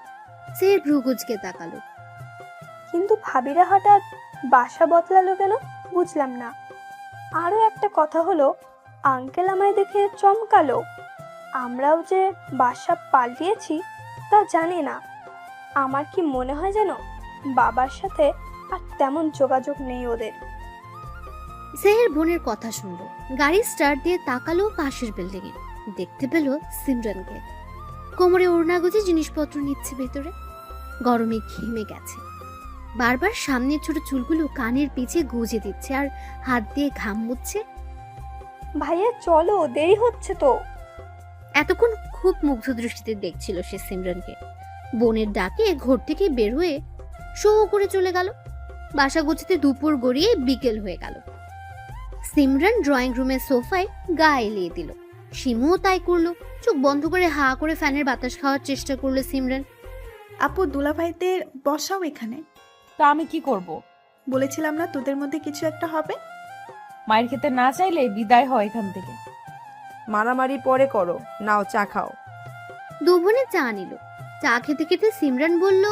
সেহের ভ্রুকুচকে তাকালো। কিন্তু ভাবিরা হঠাৎ বাসা বদলালো কেন, বুঝলাম না। আরও একটা কথা হলো, আঙ্কেল আমায় দেখে চমকালো। আমরাও যে বাসা পাল্টিয়েছি তা জানি না। আমার কি মনে হয় যেন বাবার সাথে আর তেমন যোগাযোগ নেই ওদের। সেহের বোনের কথা শুনলো। গাড়ি স্টার্ট দিয়ে তাকালো পাশের বিল্ডিং এ। দেখতে পেল সিমরানকে কোমরে ওড়না গুজে জিনিসপত্র নিচ্ছে ভেতরে। গরমে ঘেমে গেছে। বারবার সামনের ছোট চুলগুলো কানের পিছে গুজে দিচ্ছে আর হাত দিয়ে ঘাম মুছছে। ভাইয়া চলো, দেরি হচ্ছে তো। এতক্ষণ খুব মুগ্ধ দৃষ্টিতে দেখছিল সে সিমরানকে। বোনের ডাকে ঘর থেকে বের হয়ে শো করে চলে গেল। বাসা গোছাতে দুপুর গড়িয়ে বিকেল হয়ে গেল। সিমরান ড্রয়িং রুমের সোফায় গা এলিয়ে দিল। শিমুও তাই করলো। চোখ বন্ধ করে হা করে ফ্যানের বাতাস খাওয়ার চেষ্টা করলো সিমরান। আপু দুলাভাইদের বসাও এখানে। তা আমি কি করব? বলেছিলাম না তোদের মধ্যে কিছু একটা হবে। মায়ের খেতে না চাইলে বিদায় হয় এখান থেকে। মারামারি পরে করো, নাও চা খাও। দু বোনে চা নিল। চা খেতে খেতে সিমরান বলল,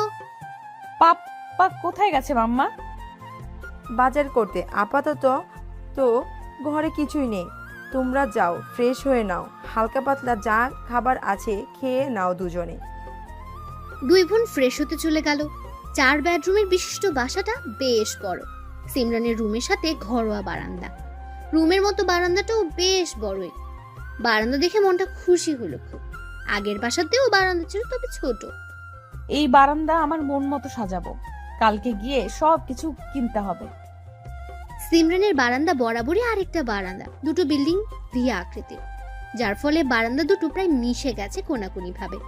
পাপ্পা কোথায় গেছে মাম্মা? বাজার করতে। আপাতত তো ঘরে কিছুই নেই। তোমরা যাও, ফ্রেশ হয়ে নাও। হালকা পাতলা যা খাবার আছে খেয়ে নাও দুজনে। দুই বোন ফ্রেশ হতে চলে গেল। 4 বেডরুমের বিশিষ্ট বাসাটা বেশ বড়। সিমরানের রুমের সাথে ঘরোয়া বারান্দা। রুমের মতো বারান্দাটাও বেশ বড়ই। বারান্দা দেখে মনটা খুশি হলো খুব। আগের বাসাতেও বারান্দা ছিল, তবে ছোট। এই বারান্দা আমার মন মতো সাজাবো। কালকে গিয়ে সব কিছু কিনতে হবে। সিমরানের বারান্দা বরাবরই আরেকটা বারান্দা, দুটো বিল্ডিং ভি আকৃতির, যার ফলে বারান্দা দুটো প্রায় মিশে গেছে কোনাকুনি ভাবে।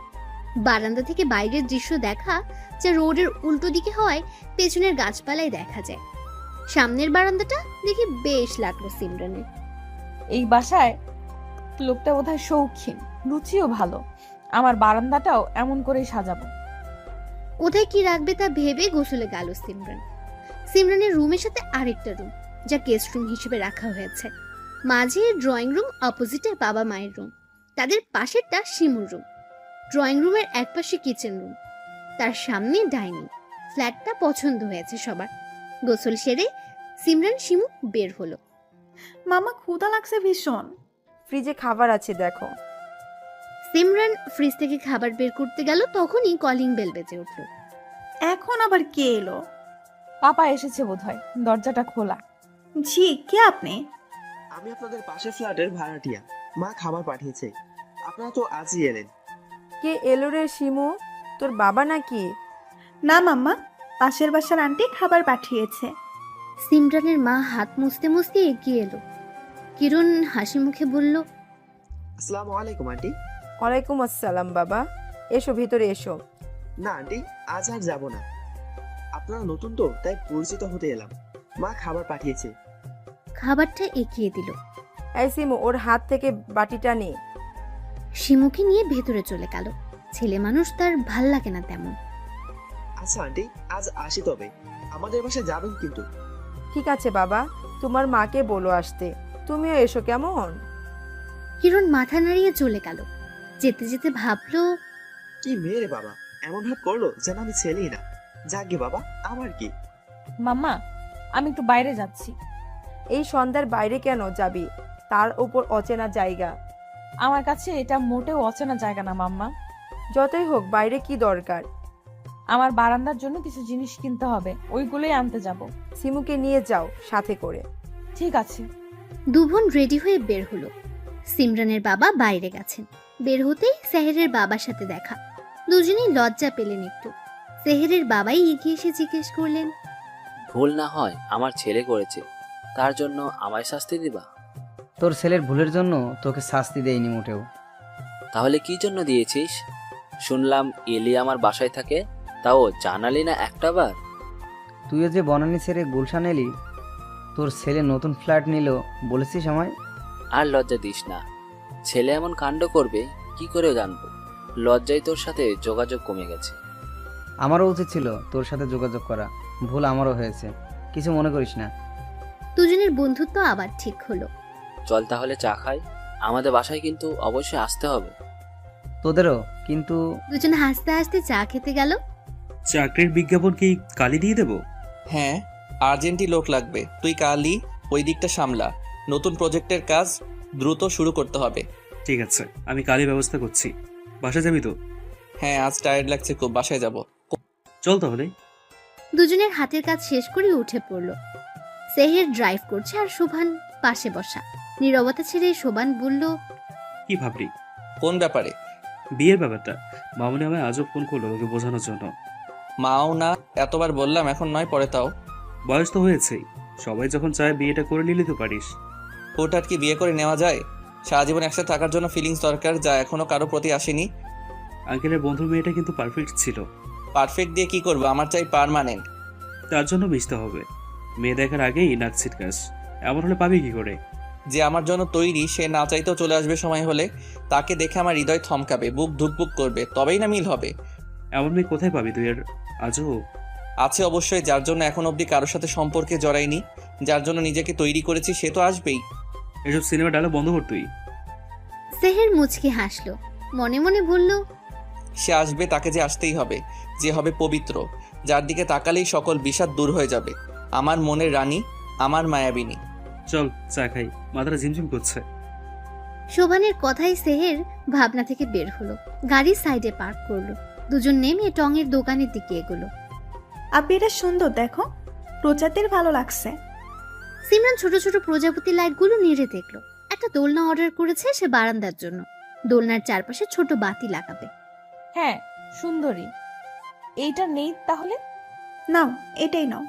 বারান্দা থেকে বাইরের দৃশ্য দেখা যা রোডের উল্টো দিকে হওয়ায় পেছনের গাছপালায় দেখা যায়। সামনের বারান্দাটা দেখে বেশ লাগলো সিমরানের। এই বাসায় লোকটা বোধহয় শৌখিন, রুচিও ভালো। আমার বারান্দাটাও এমন করেই সাজাবো। কোথায় কি রাখবে তা ভেবে গোসলে গেল সিমরান। সিমরানের রুমের সাথে আরেকটা রুম, যা গেস্ট রুম হিসেবে রাখা হয়েছে। মাঝে ড্রয়িং রুম, অপোজিটে বাবা মায়ের রুম, তাদের পাশেরটা শিমুর রুম। ড্রয়িং রুমের একপাশে কিচেন রুম, তার সামনে ডাইনিং। ফ্ল্যাটটা পছন্দ হয়েছে সবার। গোসল সেরে সিমরান শিমু বের হলো। মামা ক্ষুধা লাগছে ভীষণ। ফ্রিজে খাবার আছে, দেখো। সিমরান ফ্রিজ থেকে খাবার বের করতে গেল, তখনই কলিং বেল বেজে উঠল। এখন আবার কে এলো? পাপা এসেছে বোধহয়, দরজাটা খোলা। জি, কে আপনি? আমি আপনাদের পাশের ফ্ল্যাটের ভাড়াটিয়া। মা খাবার পাঠিয়েছে। আপনারা তো আজই এলেন। কে এলো রে শিমু? তোর বাবা নাকি? না মাম্মা, পাশের বাসার আন্টি খাবার পাঠিয়েছে। সিমরানের মা হাত মুছতে মুছতে এগিয়ে এলো। কিরণ হাসি মুখে বলল, আসসালামু আলাইকুম আন্টি। ওয়ালাইকুম আসসালাম বাবা। এসো, ভিতরে এসো। না আন্টি, আজ আর যাব না। আপনারা নতুন তো, তাই পরিচিত হতে এলাম। মা খাবার পাঠিয়েছে। খাবারটা এগিয়ে দিল। এই শিমু, ওর হাত থেকে বাটিটা নে। শিমুকে নিয়ে ভেতরে চলে গেল। ছেলে মানুষ, তার ভাল লাগে না তেমন। আচ্ছা আন্টি, আজ আসি তবে। আমাদের বাসায় যাবেন কিন্তু। ঠিক আছে বাবা, তোমার মাকে বলো আসতে, তুমিও এসো কেমন। হিরণ মাথা নাড়িয়ে চলে গেল। যেতে যেতে ভাবলো, কি মেয়ে রে বাবা, এমন ভাব করলো যেন আমি ছেলেই না। যাকে বাবা, আমার কি। মাম্মা, আমি একটু বাইরে যাচ্ছি। এই সন্ধ্যার বাইরে কেন যাবি, তার উপর অচেনা জায়গা। আমার কাছে এটা মোটেও অচেনা জায়গা না মাম্মা। যতই হোক বাইরে কি দরকার। আমার বারান্দার জন্য কিছু জিনিস কিনতে হবে, ওইগুলোই আনতে যাব। সিমুকে নিয়ে যাও সাথে করে। ঠিক আছে। দু বোন রেডি হয়ে বের হলো। সিমরানের বাবা বাইরে গেছেন। বের হতেই সেহেরের বাবার সাথে দেখা। দুজনেই লজ্জা পেলেন একটু। সেহেরের বাবাই এগিয়ে এসে জিজ্ঞেস করলেন, ভুল না হয় আমার ছেলে করেছে, তার জন্য আমায় শাস্তি দিবা? তোর ছেলের ভুলের জন্য তোকে শাস্তি দেয়নি মোটেও। তাহলে কি জন্য দিয়েছিস? শুনলাম এলি আমার বাসায় থাকে, তাও জানালি না একটা বার। তুইও যে বনানী ছেড়ে গুলশান এলি, তোর ছেলে নতুন ফ্ল্যাট নিল, বলেছিস আমায়? আর লজ্জা দিস না, ছেলে এমন কাণ্ড করবে কি করে জানবো? লজ্জায় তোর সাথে যোগাযোগ কমে গেছে। আমারও উচিত ছিল তোর সাথে যোগাযোগ করা, ভুল আমারও হয়েছে, কিছু মনে করিস না। দুজনের বন্ধুত্ব আবার ঠিক হলো। চল তাহলে চা খাই, আমাদের বাসায় কিন্তু অবশ্যই আসতে হবে। তোদেরও কিন্তু। দুজন হাসতে হাসতে চা খেতে গেল। চাকরির বিজ্ঞাপন কি কালি দিয়ে দেবো? হ্যাঁ, আর্জেন্টই লোক লাগবে। তুই কালই ওই দিকটা সামলা। নতুন প্রজেক্টের কাজ দ্রুত শুরু করতে হবে। ঠিক আছে, আমি কালি ব্যবস্থা করছি। বাসা যাবি তো? হ্যাঁ, আজ টায়ার্ড লাগছে খুব, বাসায় যাব। চল তাহলে। দুজনের হাতের কাজ শেষ করে উঠে পড়লো। সেহের ড্রাইভ করছে আর শোভান পাশে বসা। নীরবতা ছেড়ে শোভান বলল, কি ভাবলি? কোন ব্যাপারে? বিয়ের ব্যাপারটা। মামুনি আমায় আজও ফোন করলো তোকে বোঝানোর জন্য। মাও না, এতবার বললাম, এখন নয় পরে তাও। বয়স তো হয়েছেই, সবাই যখন চায় বিয়েটা করে নিলে তো পারিস। হুটহাট কি বিয়ে করে নেওয়া যায়? সারা জীবন একসাথে থাকার জন্য ফিলিংস দরকার, যা এখনো কারো প্রতি আসেনি। আঙ্কেলের বন্ধুর মেয়েটা কিন্তু পারফেক্ট ছিল। পারফেক্ট দিয়ে কি করবো? আমার চাই পার্মানেন্ট। তার জন্য মিশতে হবে। মেয়ে দেখার আগেই নাক ছিটকাস, এমন হলে পাবি কি করে? যে আমার জন্য তৈরি, সে না চাইতেও চলে আসবে সময় হলে। তাকে দেখে আমার হৃদয় থমকাবে, বুক ধুকপুক করবে, তবেই না মিল হবে। এমন মেয়ে কোথায় পাবি তুই? আর আজও আছে অবশ্যই, যার জন্য এখন অবধি কারোর সাথে সম্পর্কে জড়াইনি, যার জন্য নিজেকে তৈরি করেছি, সে তো আসবেই। এসব সিনেমা ডায়লগ বন্ধ কর তুই। সেহের মুচকি হাসলো। মনে মনে বলল, সে আসবে, তাকে যে আসতেই হবে, যে হবে পবিত্র, যার দিকে তাকালেই সকল বিষাদ দূর হয়ে যাবে। আমার মনের রানী, আমার মায়াবিনী। চল চা খাই, মাথাটা ঝিমঝিম করছে। শোভানের কথাই সেহের ভাবনা থেকে বের হলো। গাড়ি সাইডে পার্ক করলো। দুজন নেমে টঙের দোকানের দিকে এগোলো। আপনি এটা সুন্দর, দেখো, প্রজাতির ভালো লাগছে। সিমরান ছোট ছোট প্রজাপতি লাইটগুলো নেড়ে দেখলো। একটা দোলনা অর্ডার করেছে সে বারান্দার জন্য। দোলনার চারপাশে ছোট বাতি লাগাবে। হ্যাঁ, সুন্দরী। এইটা নেই তাহলে? নাও, এটাই নাও।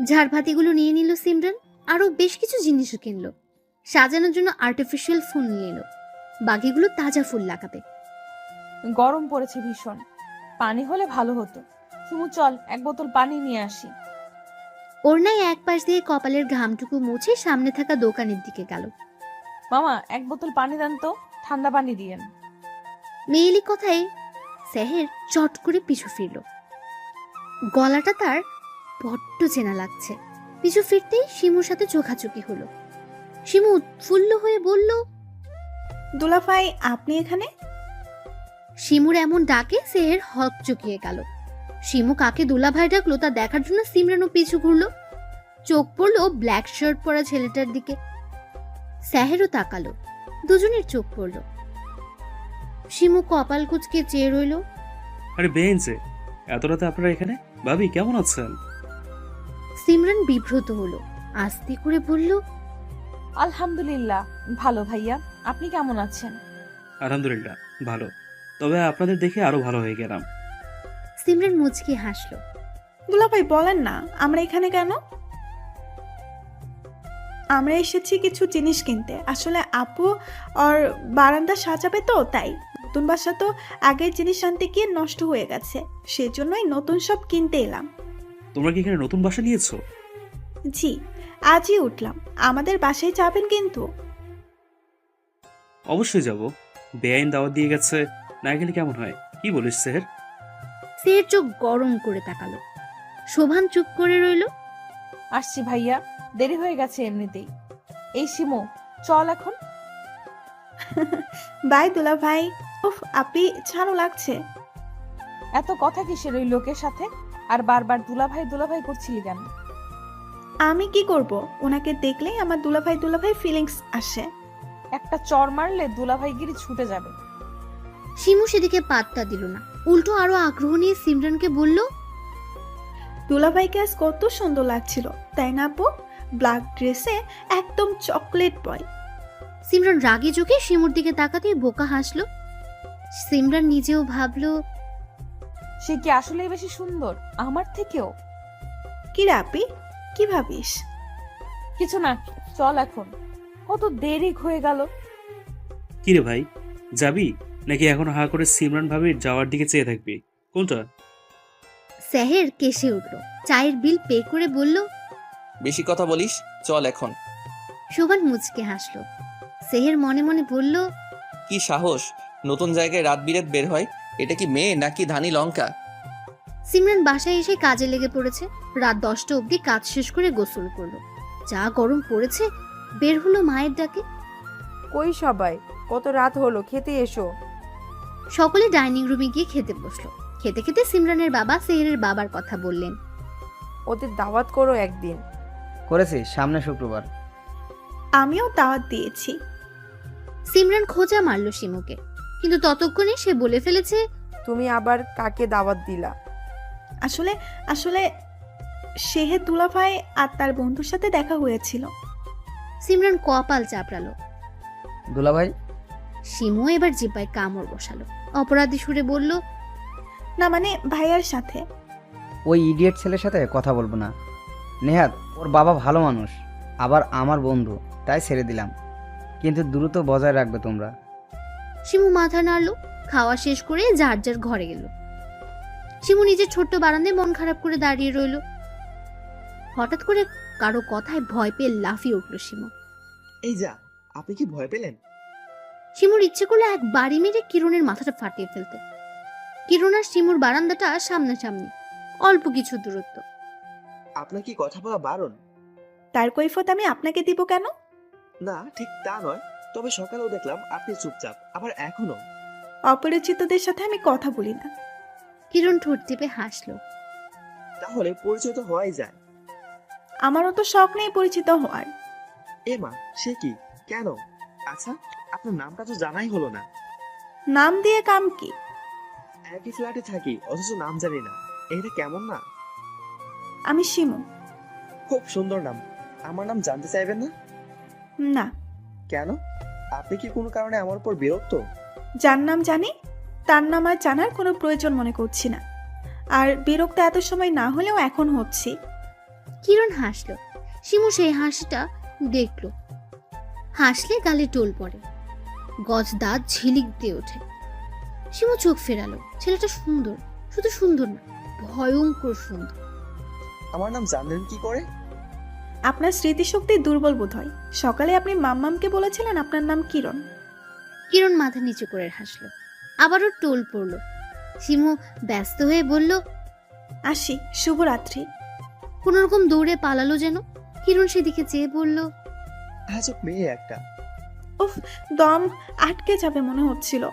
ঝাড়বাতিগুলো নিয়ে নিল সিমরান। আরো বেশ কিছু জিনিসও কিনলো। সাজানোর জন্য আর্টিফিশিয়াল ফুল নিল। বাকিগুলো তাজা ফুল লাগাবে। গরম পড়েছে ভীষণ, পানি হলে ভালো হতো। সুমু, চল এক বোতল পানি নিয়ে আসি। ওড়নায় এক পাশ দিয়ে কপালের ঘামটুকু মুছে সামনে থাকা দোকানের দিকে গেল। মামা, এক বোতল পানি দেন তো, ঠান্ডা পানি দিয়েন। মেয়েলি কথায় সেহের চট করে পিছু ফিরল। গলাটা তার বড্ড চেনা লাগছে। পিছু ফিরতেই শিমুর সাথে চোখাচোখি হলো। শিমু উৎফুল্ল হয়ে বলল, দুলাভাই, আপনি এখানে? শিমুর এমন ডাকে সেহের হক চকিয়ে গেল। শিমু কাকে দুলাভাই ডাকলো তা দেখার জন্য সিমরানও পিছু ঘুরলো। চোখ পড়লো ব্ল্যাক শার্ট পরা ছেলেটার দিকে। সেহেরও তাকালো। দুজনের চোখ পড়লো। শিমু কপাল কুচকে চেয়ে রইল। আরে বেঞ্চে, এত রাতে আপনারা এখানে? ভাবি কেমন আছেন? সিমরান বিব্রত হলো। আস্তে করে বলল, আলহামদুলিল্লাহ ভালো ভাইয়া, আপনি কেমন আছেন? আলহামদুলিল্লাহ ভালো, তবে আপনাদের দেখে আরো ভালো হয়ে গেলাম। সিমরান মুচকি হাসলো। দুলাভাই, বলেন না, আমরা এখানে কেন? আমরা এসেছি কিছু জিনিস কিনতে। আসলে আপু আর বারান্দা সাজাবে তো, তাই। নতুন বাসা তো আগের জিনিস আনতে গিয়ে নষ্ট হয়ে গেছে, সেজন্যই নতুন সব কিনতে এলাম। তোমরা কি এখানে নতুন বাসা নিয়েছো? জি, আজই উঠলাম। আমাদের বাসায় যাবেন কিন্তু? অবশ্যই যাব। বেআইন দাওয়াত দিয়ে গেছে, না গেলে কেমন হয়? কি বলিস সেহের? সেহের চোখ গরম করে তাকালো। শোভান চুপ করে রইল। আসছি ভাইয়া, দেরি হয়ে গেছে এমনিতেই। এই শিমু, চল এখন। বাই দুলা ভাই। উফ আপি ছাড়ো লাগছে। এত কথা কিসের ওই লোকের সাথে? আর বারবার দুলাভাই করছিলি কেন? আমি কি করব, ওনাকে দেখলেই আমার দুলাভাই ফিলিংস আসে। একটা চর মারলে দুলাভাইগিরি ছুটে যাবে। শিমু সেদিকে পাত্তা দিল না, উল্টো আরো আগ্রহ নিয়ে সিমরানকে বলল, দুলাভাইকে আজ কত সুন্দর লাগছিল, তাই না আপু? ব্ল্যাক ড্রেসে একদম চকলেট বয়। সিমরান রাগে চোখে শিমুর দিকে তাকাতে বোকা হাসলো। সিমরান নিজেও ভাবলো, সে কি আসলেই বেশি সুন্দর আমার থেকেও? কি রে আপি, কি ভাবিস? কিছু না, চল এখন। কত দেরি হয়ে গেল। কিরে ভাই, যাবি নাকি এখন হা করে সিমরান ভাবির যাওয়ার দিকে চেয়ে থাকবি? কোনটা? সেহের কেসে উঠল, চায়ের বিল পে করে বলল। বেশি কথা বলিস, চল এখন। শোভান মুচকে হাসলো। সেহের মনে মনে বলল, কি সাহস, নতুন জায়গায় রাত বিরেত বের হয়। এটা কি মেয়ে নাকি ধানি লঙ্কা? সিমরান বাসায় এসে কাজে লেগে পড়েছে। রাত 10টা অবধি কাজ শেষ করে গোসল করলো। যা গরম পড়েছে, বের হলো মায়ের ডাকে। কই সবাই? কত রাত হলো, খেতে এসো। সকলে ডাইনিং রুমে গিয়ে খেতে বসলো। খেতে খেতে সিমরানের বাবা সেহেরের বাবার কথা বললেন। ওদের দাওয়াত করো একদিন। করেছি, সামনে শুক্রবার। আমিও দাওয়াত দিয়েছি। সিমরান খোঁজা মারল শিমুকে, কিন্তু ততক্ষণে সে বলে ফেলেছে, তুমি আবার কাকে দাওয়াত দিলা? আসলে আসলে সেহে দুলাভাই আর তার বন্ধুর সাথে দেখা হয়েছিল। সিমরান কপাল চাপড়ালো। দুলাভাই? শিমু এবার জিব্বায় কামড় বসালো। অপরাধী সুরে বলল, না মানে ভাইয়ার সাথে। ওই ইডিয়েট ছেলের সাথে কথা বলবো না। নেহাত, ওর বাবা ভালো মানুষ, আবার আমার বন্ধু, তাই ছেড়ে দিলাম। কিন্তু দ্রুত বজায় রাখবে তোমরা। শিমু মাথা নাড়লো। খাওয়া শেষ করে যার যার ঘরে গেল। শিমু নিজের ছোট্ট বারান্দায় মন খারাপ করে দাঁড়িয়ে রইল। হঠাৎ করে কারো কথায় ভয় পেয়ে লাফিয়ে উঠল শিমু। এই যা, আপনি কি ভয় পেলেন? শিমুর ইচ্ছে করলো এক বাড়ি মেরে কিরণের মাথাটা ফাটিয়ে ফেলতে। কিরণ আর শিমুর বারান্দাটা সামনাসামনি, অল্প কিছু দূরত্ব। আপনার কি কথা বলা বারণ? তার কৈফত আমি আপনাকে দিব কেন? না, ঠিক তা নয়, তবে সকালেও দেখলাম আপনি চুপচাপ, আবার এখনো। অপরিচিতদের সাথে আমি কথা বলি না। কিরণ ঠোঁট টিপে হাসলো। তাহলে পরিচয় তো হওয়াই যায়। আমারও তো শখ নেই পরিচিত হওয়ার। এ মা, সে কি, কেন? আচ্ছা, আপনার নামটা তো জানাই হলো না। নাম দিয়ে কাম কি? একই ফ্ল্যাটে থাকি, অথচ নাম জানি না। এটা কেমন না? আমি শিমু। খুব সুন্দর নাম। আমার নাম জানতে চাইবেন না? না। কেন? আপনি কি কোনো কারণে আমার উপর বিরক্ত? যার নাম জানি তার নাম আর জানার কোনো প্রয়োজন মনে করছি না। আর বিরক্ত এত সময় না হলেও এখন হচ্ছি। কিরণ হাসলো। শিমু সেই হাসিটা দেখলো। হাসলে গালে টোল পড়ে, গজ দাঁত ঝিলিক দিয়ে ওঠে। শিমু চোখ ফেরালো। ছেলেটা সুন্দর, শুধু সুন্দর না, ভয়ঙ্কর সুন্দর। আমার নাম জানলেন কি করে? আপনার স্মৃতিশক্তি দুর্বল বোধ হয়। সকালে আপনি মাম্মামকে বলেছিলেন আপনার নাম কিরণ। কিরণ মাথা নিচু করে হাসলো। আবারও টোল পড়লো। শিমু ব্যস্ত হয়ে বলল, আসি, শুভরাত্রি। কোনোরকম দৌড়ে পালালো যেন। কিরণ সেদিকে চেয়ে বলল, আজব মেয়ে একটা। উফ, দম আটকে যাবে মনে হচ্ছিল।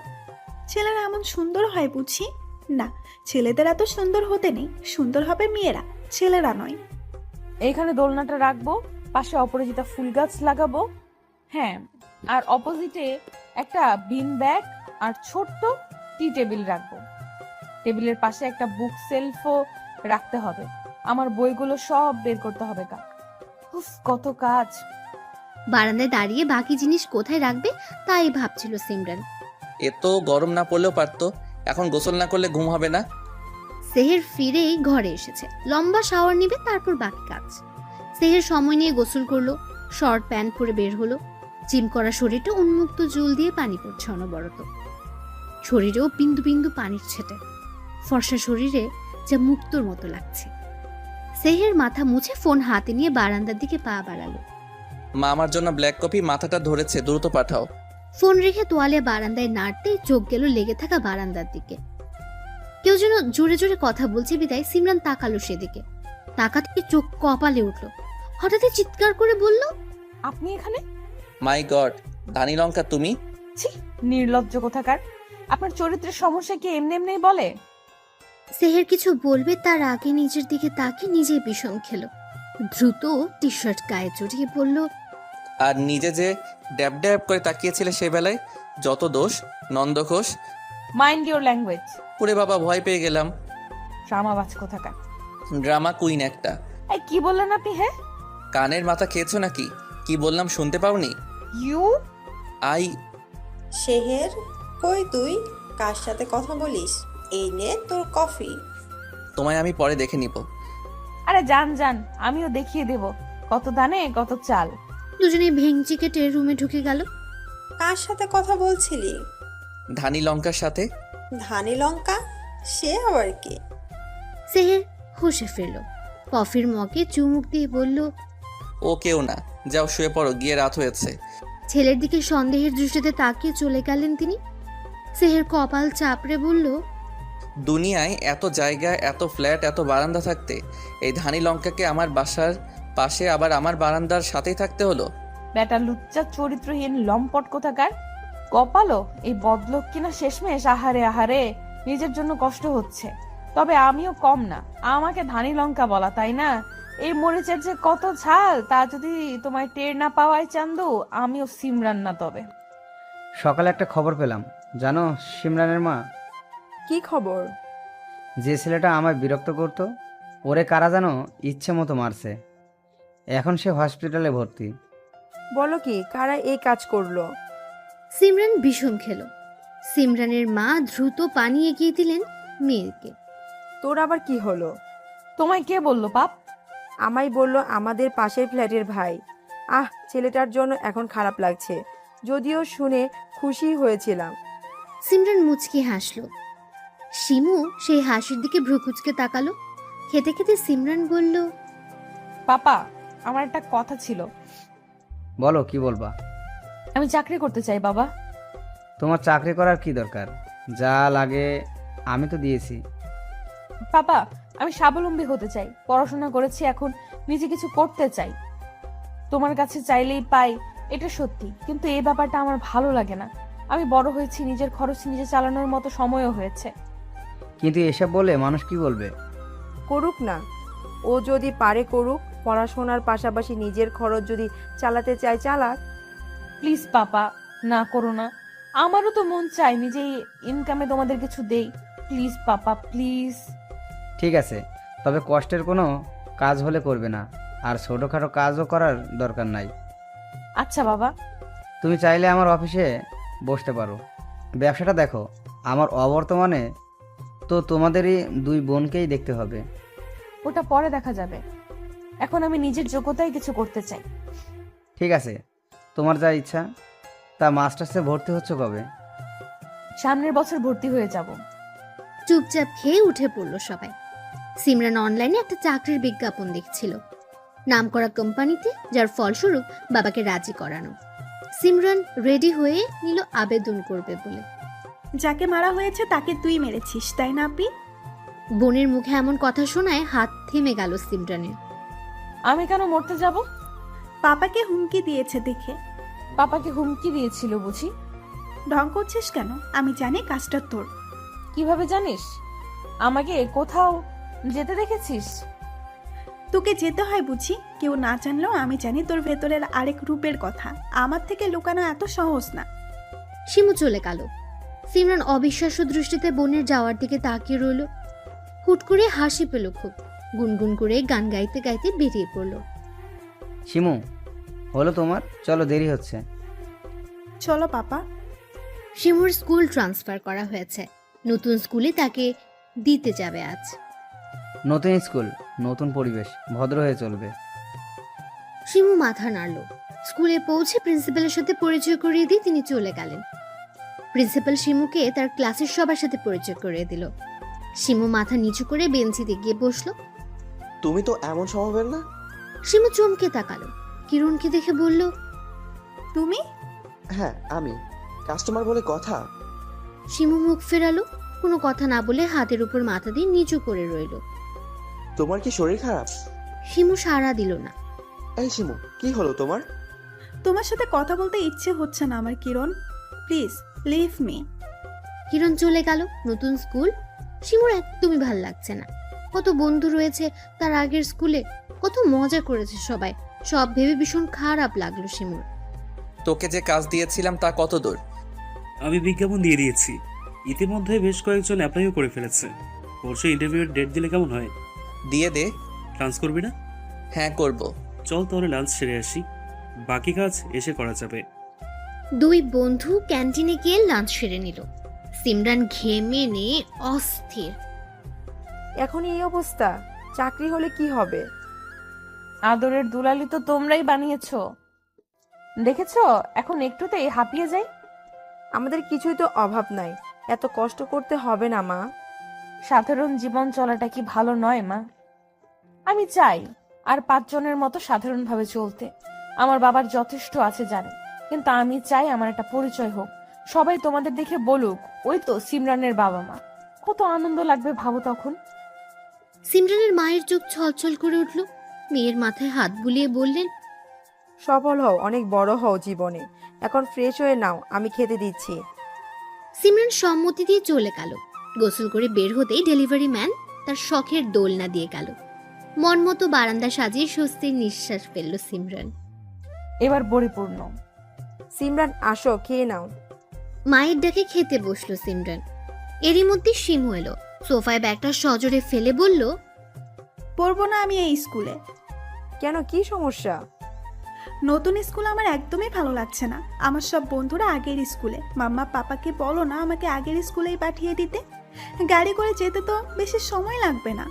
ছেলেরা এমন সুন্দর হয় বুঝি? না, ছেলেদের এত সুন্দর হতে নেই, সুন্দর হবে মেয়েরা, ছেলেরা নয়। এইখানে দোলনাটা রাখবো, পাশে অপরাজিতা ফুল গাছ লাগাবো। হ্যাঁ, আর অপোজিটে একটা বিন ব্যাগ আর ছোট্ট টি টেবিল রাখবো। টেবিলের পাশে একটা বুক সেলফও রাখতে হবে। আমার বইগুলো সব বের করতে হবে। উফ, কত কাজ। বারান্দায় দাঁড়িয়ে বাকি জিনিস কোথায় রাখবে তাই ভাবছিল সিমরান। এত গরম না পড়লেও পারতো, এখন গোসল না করলে ঘুম হবে না। সেহের ফিরেই ঘরে এসেছে। লম্বা শাওয়ার নিবে, তারপর বাকি কাজ। সেহের সময় নিয়ে গোসল করলো, শর্ট প্যান্ট পরে বের হলো। জিম করা শরীরটা উন্মুক্ত জল দিয়ে পানি পড়ছে অনবরত। শরীরেও বিন্দু বিন্দু পানির ছেটে। ফর্সা শরীরে যা মুক্তোর মতো লাগছে। সেহের মাথা মুছে ফোন হাতে নিয়ে বারান্দার দিকে পা বাড়ালো। মা আমার জন্য ব্ল্যাক কফি মাথাটা ধরেছে, দ্রুত পাঠাও। ফোন রেখে তোয়ালে বারান্দায় নাড়তেই চোখ গেল লেগে থাকা বারান্দার দিকে। কেউ যেন জোরে জোরে কথা বলছে বিদায় সিমরান তাকালো সেদিকে। তাকাতে চোখ কপালে উঠল। হঠাৎই চিৎকার করে বলল, আপনি এখানে? মাই গড, ধানি লঙ্কা তুমি? ছি, নির্লজ্জ কোথাকার। আপনার চরিত্রের সমস্যা কি এমনি এমনি বলে? সেহের কিছু বলবে তার আগে নিজের দিকে তাকিয়ে নিজেই বিষম খেলো। দ্রুত টি শার্ট গায়ে জড়িয়ে বলল, আর নিজে যে ড্যাব ড্যাব করে তাকিয়েছিলে সে বেলায়, যত দোষ নন্দঘোষ। Mind your language. ওরে বাবা, ভয় পেয়ে গেলাম। ড্রামাবাজ কোথাকার। ড্রামা কুইন একটা। এই কি বললেন আপনি? হ্যাঁ, কানের মাথা খেয়েছো নাকি? কি বললাম শুনতে পাওনি? ইউ আই শেহের, কই তুই? কার সাথে কথা বলিস? এই নে তোর কফি। তোমায় আমি পরে দেখে নিব। আরে যান যান, আমিও দেখিয়ে দেব কত দানে কত চাল। দুজনেই ভেঙচি কেটে রুমে ঢুকে গেল। কার সাথে কথা বলছিলি? ধানি লঙ্কার সাথে। ধানি লঙ্কা? সে আবার কে? সেহের হুঁশে ফিরল। কফির মগে চুমুক দিয়ে বলল, ও কেউ না, যাও শুয়ে পড়ো, গিয়ে রাত হয়েছে। ছেলের দিকে সন্দেহের দৃষ্টিতে তাকিয়ে চলে গেলেন তিনি। সেহের কপাল চাপড়ে বলল, দুনিয়ায় এত জায়গা, এত ফ্ল্যাট, এত বারান্দা থাকতে এই ধানি লঙ্কাকে আমার বাসার পাশে আবার আমার বারান্দার সাথেই থাকতে হলো। বেটা লুচ্চা চরিত্রহীন লম্পট কোথাকার। কপালো এই বদলোক কিনা শেষমেশ। আহারে আহারে, নিজের জন্য কষ্ট হচ্ছে। তবে আমিও কম না, আমাকে ধানি লঙ্কা বলা, তাই না? এই মরিচের যে কত ঝাল তা যদি তোমায় টের না পাওয়ায় চান্দু, আমিও সিমরান না। তবে সকালে একটা খবর পেলাম, জানো সিমরানের মা? কি খবর? যে ছেলেটা আমায় বিরক্ত করতো, ওরে কারা যেন ইচ্ছে মতো মারছে। এখন সে হসপিটালে ভর্তি। বলো কি, কারা এই কাজ করলো? সিমরান বিষম খেল। সিমরানের মা দ্রুত পানি এগিয়ে দিলেন মেয়েকে। তোর আবার কি হলো? তোমায় কে বললো পাপ? আমায় বললো আমাদের পাশের ফ্ল্যাটের ভাই। ছেলেটার জন্য এখন খারাপ লাগছে, যদিও শুনে খুশি হয়েছিলাম। সিমরান মুচকি হাসলো। শিমু সেই হাসির দিকে ভ্রুকুচকে তাকালো। খেতে খেতে সিমরান বলল, পাপা, আমার একটা কথা ছিল। বলো, কি বলবা? আমি চাকরি করতে চাই বাবা। তোমার চাকরি করার কি দরকার? যা লাগে আমি তো দিয়েছি। পাপা, আমি স্বাবলম্বী হতে চাই। পড়াশোনা করেছি, এখন নিজে কিছু করতে চাই। তোমার কাছে চাইলেই পাই, এটা সত্যি, কিন্তু এই ব্যাপারটা আমার ভালো লাগে না। আমি বড় হয়েছি, নিজের খরচ নিজে চালানোর মতো সময়ও হয়েছে। কিন্তু এসব বলে মানুষ কি বলবে? করুক না, ও যদি পারে করুক। পড়াশোনার পাশাপাশি নিজের খরচ যদি চালাতে চায় চালাক। প্লিজ পাপা, না করো না। আমারও তো মন চাই নিজেই ইনকামে তোমাদের কিছু দেই। Please papa, please. ঠিক আছে, তবে কষ্টের কোনো কাজ হলে করবে না, আর ছোটোখাটো কাজও করার দরকার নাই। আচ্ছা বাবা। তুমি চাইলে আমার অফিসে বসতে পারো। ব্যবসাটা দেখো, আমার অবর্তমানে তো তোমাদেরই দুই বোনকেই দেখতে হবে। ওটা পরে দেখা যাবে, এখন আমি নিজের যোগ্যতায় কিছু করতে চাই। ঠিক আছে, তোমার যা ইচ্ছা। তা মাস্টার্সে ভর্তি হচ্ছে কবে? সামনের বছর ভর্তি হয়ে যাব। চুপচাপ খেয়ে উঠে পড়ল সবাই। সিমরান অনলাইনে একটা চাকরির বিজ্ঞাপন দেখছিল, নামকরা কোম্পানিতে, যার ফলস্বরূপ বাবাকে রাজি করানো। সিমরান রেডি হয়ে নিল আবেদন করবে বলে। যাকে মারা হয়েছে তাকে তুই মেরেছিস, তাই না আপি? বোনের মুখে এমন কথা শোনায় হাত থেমে গেল সিমরানের। আমি কেন মরতে যাব? পাপাকে হুমকি দিয়েছে দেখে। পাপাকে হুমকি দিয়েছিল বুঝি? ঢং করছিস কেন? আমি জানি কাজটা তোর। কিভাবে জানিস? আমাকে কোথাও যেতে দেখেছিস? তোকে যেতে হয় বুঝি? কেউ না জানলেও আমি জানি তোর ভেতরের আরেক রূপের কথা। আমার থেকে লুকানো এত সহজ না। শিমু চলে গেল। সিমরান অবিশ্বাস্য দৃষ্টিতে বোনের যাওয়ার দিকে তাকিয়ে রইল। হুট করে হাসি পেল খুব। গুনগুন করে গান গাইতে গাইতে বেরিয়ে পড়ল। শিমু, হলো তোমার? চলো, দেরি হচ্ছে। চলো পাপা। শিমুর স্কুল ট্রান্সফার করা হয়েছে, নতুন স্কুলে তাকে দিতে যাবে আজ। নতুন স্কুল, নতুন পরিবেশ, ভদ্র হয়ে চলবে। শিমু মাথা নাড়ল। স্কুলে পৌঁছে প্রিন্সিপালের সাথে পরিচয় করিয়ে দিয়ে তিনি চলে গেলেন। প্রিন্সিপাল শিমুকে তার ক্লাসের সবার সাথে পরিচয় করিয়ে দিল। শিমু মাথা নিচু করে বেঞ্চিতে গিয়ে বসলো। তুমি তো এমন স্বভাবের না। শিমু চমকে তাকালো। কিরণকে দেখে বলল, তুমি? হ্যাঁ আমি। কাস্টমার বলে কথা। শিমু মুখ ফেরালো। কোনো কথা না বলে হাতের উপর মাথা দিয়ে নিচু করে রইল। তোমার কি শরীর খারাপ? শিমু সাড়া দিল না। এই শিমু, কি হলো তোমার? তোমার সাথে কথা বলতে ইচ্ছে হচ্ছে না আমার কিরণ, প্লিজ লিভ মি। কিরণ চলে গেল। নতুন স্কুল, শিমুর একদমই ভাল লাগছে না। কত বন্ধু রয়েছে তার আগের স্কুলে, কত মজা করেছে সবাই, সব ভেবে ভীষণ খারাপ লাগলো শিমুর। তোকে যে কাজ দিয়েছিলাম তা কত দূর? আমি বিজ্ঞাপন দিয়ে দিয়েছি, ইতিমধ্যে বেশ কয়েকজন অ্যাপ্লাইও করে ফেলেছে। পরশু ইন্টারভিউয়ের ডেট দিলে কেমন হয়? দিয়ে দে। চান্স করবি না? হ্যাঁ করব। চল তাহলে লাঞ্চ সেরে আসি, বাকি কাজ এসে করা যাবে। দুই বন্ধু ক্যান্টিনে গিয়ে লাঞ্চ সেরে নিল। সিমরান ঘেমে নিয়ে অস্থির। এখন এই অবস্থা, চাকরি হলে কি হবে? আদরের দুলালি তো তোমরাই বানিয়েছো, দেখেছো? এখন একটুতেই হাঁপিয়ে যাই। আমাদের কিছুই তো অভাব নাই, এত কষ্ট করতে হবে না মা। সাধারণ জীবন চলাটা কি ভালো নয় মা? আমি চাই আর 5 জনের মতো সাধারণভাবে চলতে। আমার বাবার যথেষ্ট আছে জানি, কিন্তু আমি চাই আমার একটা পরিচয় হোক, সবাই তোমাদের দেখে বলুক ওই তো সিমরানের বাবা মা। কত আনন্দ লাগবে ভাবো তখন। সিমরানের মায়ের চোখ ছলছল করে উঠল। মেয়ের মাথায় হাত বুলিয়ে বললেন, সফল হও, অনেক বড় হও জীবনে। এখন ফ্রেশ হয়ে নাও, আমি খেতে দিচ্ছি। সিমরান সম্মতি দিয়ে চলে গেল। গোসল করে বের হতেই ডেলিভারি ম্যান তার শখের দোলনা দিয়ে গেল। মন মতো বারান্দা সাজিয়ে স্বস্তির নিঃশ্বাস ফেলল সিমরান। এবার পরিপূর্ণ। সিমরান আসো, খেয়ে নাও। মায়ের ডাকে খেতে বসলো সিমরান। এরই মধ্যে শিমু এলো। সোফায় ব্যাগটা সজোরে ফেলে বলল, পড়বো না আমি এই স্কুলে। কেন, কি সমস্যা? নতুন স্কুল আমার একদমই ভালো লাগছে না। আমার সব বন্ধুরা আগের স্কুলে। মাম্মা পাপাকে বলো না আমাকে আগের স্কুলেই পাঠিয়ে দিতে, গাড়ি করে যেতে তো বেশি সময় লাগবে না।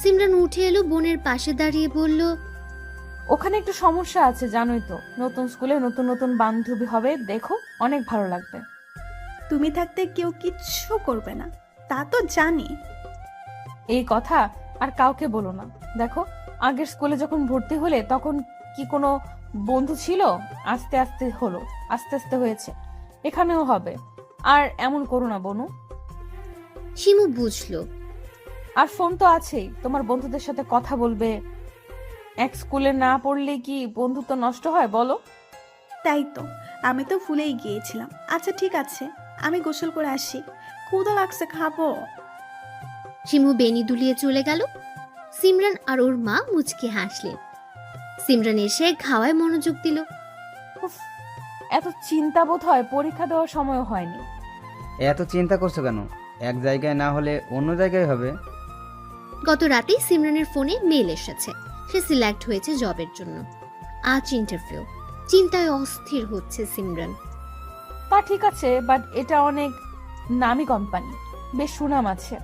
সিমরান উঠে এলো, বোনের পাশে দাঁড়িয়ে বলল, ওখানে একটু সমস্যা আছে জানোই তো, নতুন স্কুলে নতুন নতুন বান্ধবী হবে, দেখো অনেক ভালো লাগবে। তুমি থাকতে কেউ কিচ্ছু করবে না, তা তো জানি। এই কথা আর কাউকে বলো না। দেখো, আগের স্কুলে যখন ভর্তি হলে তখন কি কোনো বন্ধু ছিল? আস্তে আস্তে হলো, আস্তে আস্তে হয়েছে, এখানেও হবে। আর এমন করো না বনু। শিমু বুঝলো। আর ফোন তো আছেই, তোমার বন্ধুদের সাথে কথা বলবে। এক স্কুলে না পড়লে কি বন্ধুত্ব নষ্ট হয় বলো? তাই তো, আমি তো ভুলেই গিয়েছিলাম। আচ্ছা ঠিক আছে, আমি গোসল করে আসি, ক্ষুধা লাগছে, খাবো। শিমু বেনি দুলিয়ে চলে গেল। সিমরান আর ওর মা মুচকে হাসলেন। সিমরান এসে খাওয়ায় মনোযোগ দিল। উফ, এত চিন্তা বোধ হয় পরীক্ষা দেওয়ার সময় হয়নি। এত চিন্তা করছো কেন? এক জায়গায় না হলে অন্য জায়গায় হবে। গত রাতেই সিমরানের ফোনে মেল এসেছে, সে সিলেক্ট হয়েছে জবের জন্য। আজ ইন্টারভিউ। চিন্তায় অস্থির হচ্ছে সিমরান। তা ঠিক আছে, বাট এটা অনেক নামি কোম্পানি, বেশ সুনাম আছে।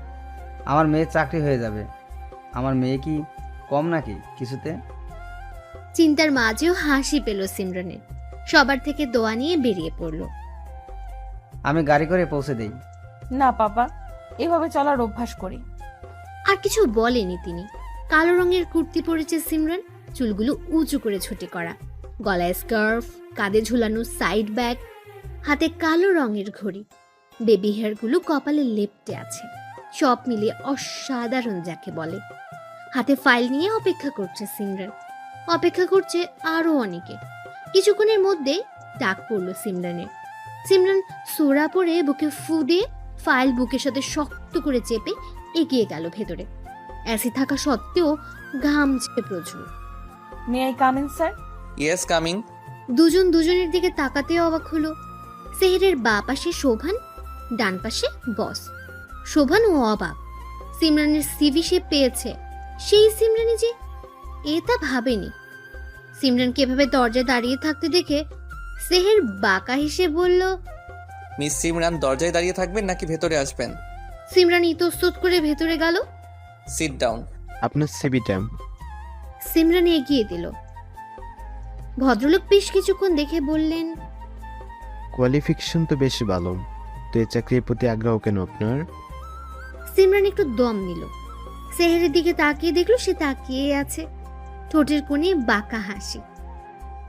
আমার মেয়ের চাকরি হয়ে যাবে। আমার মেয়ে কি কম নাকি কিছুতে? চিন্তার মাঝেও হাসি পেল সিমরানের। সবার থেকে দোয়া নিয়ে বেরিয়ে পড়ল। আমি গাড়ি করে পৌঁছে দেই। না পাপা, এভাবে চলার অভ্যাস করি। আর কিছু বলেনি তিনি। কালো রঙের কুর্তি পরেছে সিমরান, চুলগুলো উঁচু করে ছুটি করা, গলায় স্কার্ফ, কাঁধে ঝুলানো সাইড ব্যাগ, হাতে কালো রঙের ঘড়ি, বেবি হেয়ারগুলো কপালে লেপ্টে আছে। সব মিলিয়ে অসাধারণ যাকে বলে। হাতে ফাইল নিয়ে অপেক্ষা করছে সিমরান। অপেক্ষা করছে আরো অনেকে। কিছুক্ষণের মধ্যে ডাক পড়ল সিমরানের। সিমরান সোরা পরে বুকে ফু দিয়ে ফাইল বুকের সাথে শক্ত করে চেপে এগিয়ে গেল ভেতরে। এসি থাকা সত্ত্বেও ঘামছে প্রচুর। May I come in sir? Yes, coming. দুজন দুজনের দিকে তাকাতে অবাক হলো। সেহেরের বা পাশে শোভান, ডান পাশে বস। শোভান ও অবাক। সিমরানের সিভি সে পেয়েছে, সেই সিমরানই যে, এ তা ভাবেনি। সিমরানকে এভাবে দরজায় দাঁড়িয়ে থাকতে দেখে সেহের বাঁকা হেসে বলল, মিস সিমরান দরজায় দাঁড়িয়ে থাকবেন নাকি ভেতরে আসবেন? সিমরান ইতস্তত করে ভেতরে গেল। Sit down. আপনার সিবিটা। সিমরান এগিয়ে দিল। ভদ্রলোক বেশ কিছুক্ষণ দেখে বললেন, কোয়ালিফিকেশন তো বেশ ভালো, তো এই চাকরির প্রতি আগ্রহ কেন আপনার? সিমরান একটু দম নিল। সেহেরের দিকে তাকিয়ে দেখলো সে তাকিয়ে আছে, ঠোঁটের কোণে বাঁকা হাসি।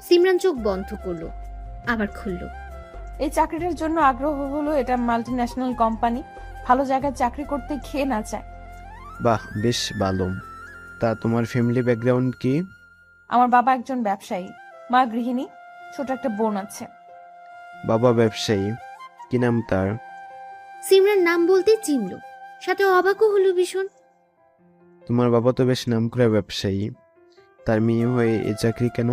সিমরান চোখ বন্ধ করলো, আবার খুললো। এই চাকরিটার জন্য আগ্রহ হলো, এটা মাল্টি ন্যাশনাল কোম্পানি, ভালো জায়গায় চাকরি করতে খেয়ে না চায়। বাহ, বেশ ভালো। তা তোমার ফ্যামিলি ব্যাকগ্রাউন্ড কি? আমার বাবা একজন ব্যবসায়ী, মা গৃহিণী, ছোট একটা বোন আছে। বাবা ব্যবসায়ী, কি নাম তার? সিমরান নাম বলতে চিনল, সাথে অবাকও হলো ভীষণ। তোমার বাবা তো বেশ নামকরা ব্যবসায়ী, তার মেয়ে হয়ে এ চাকরি কেন?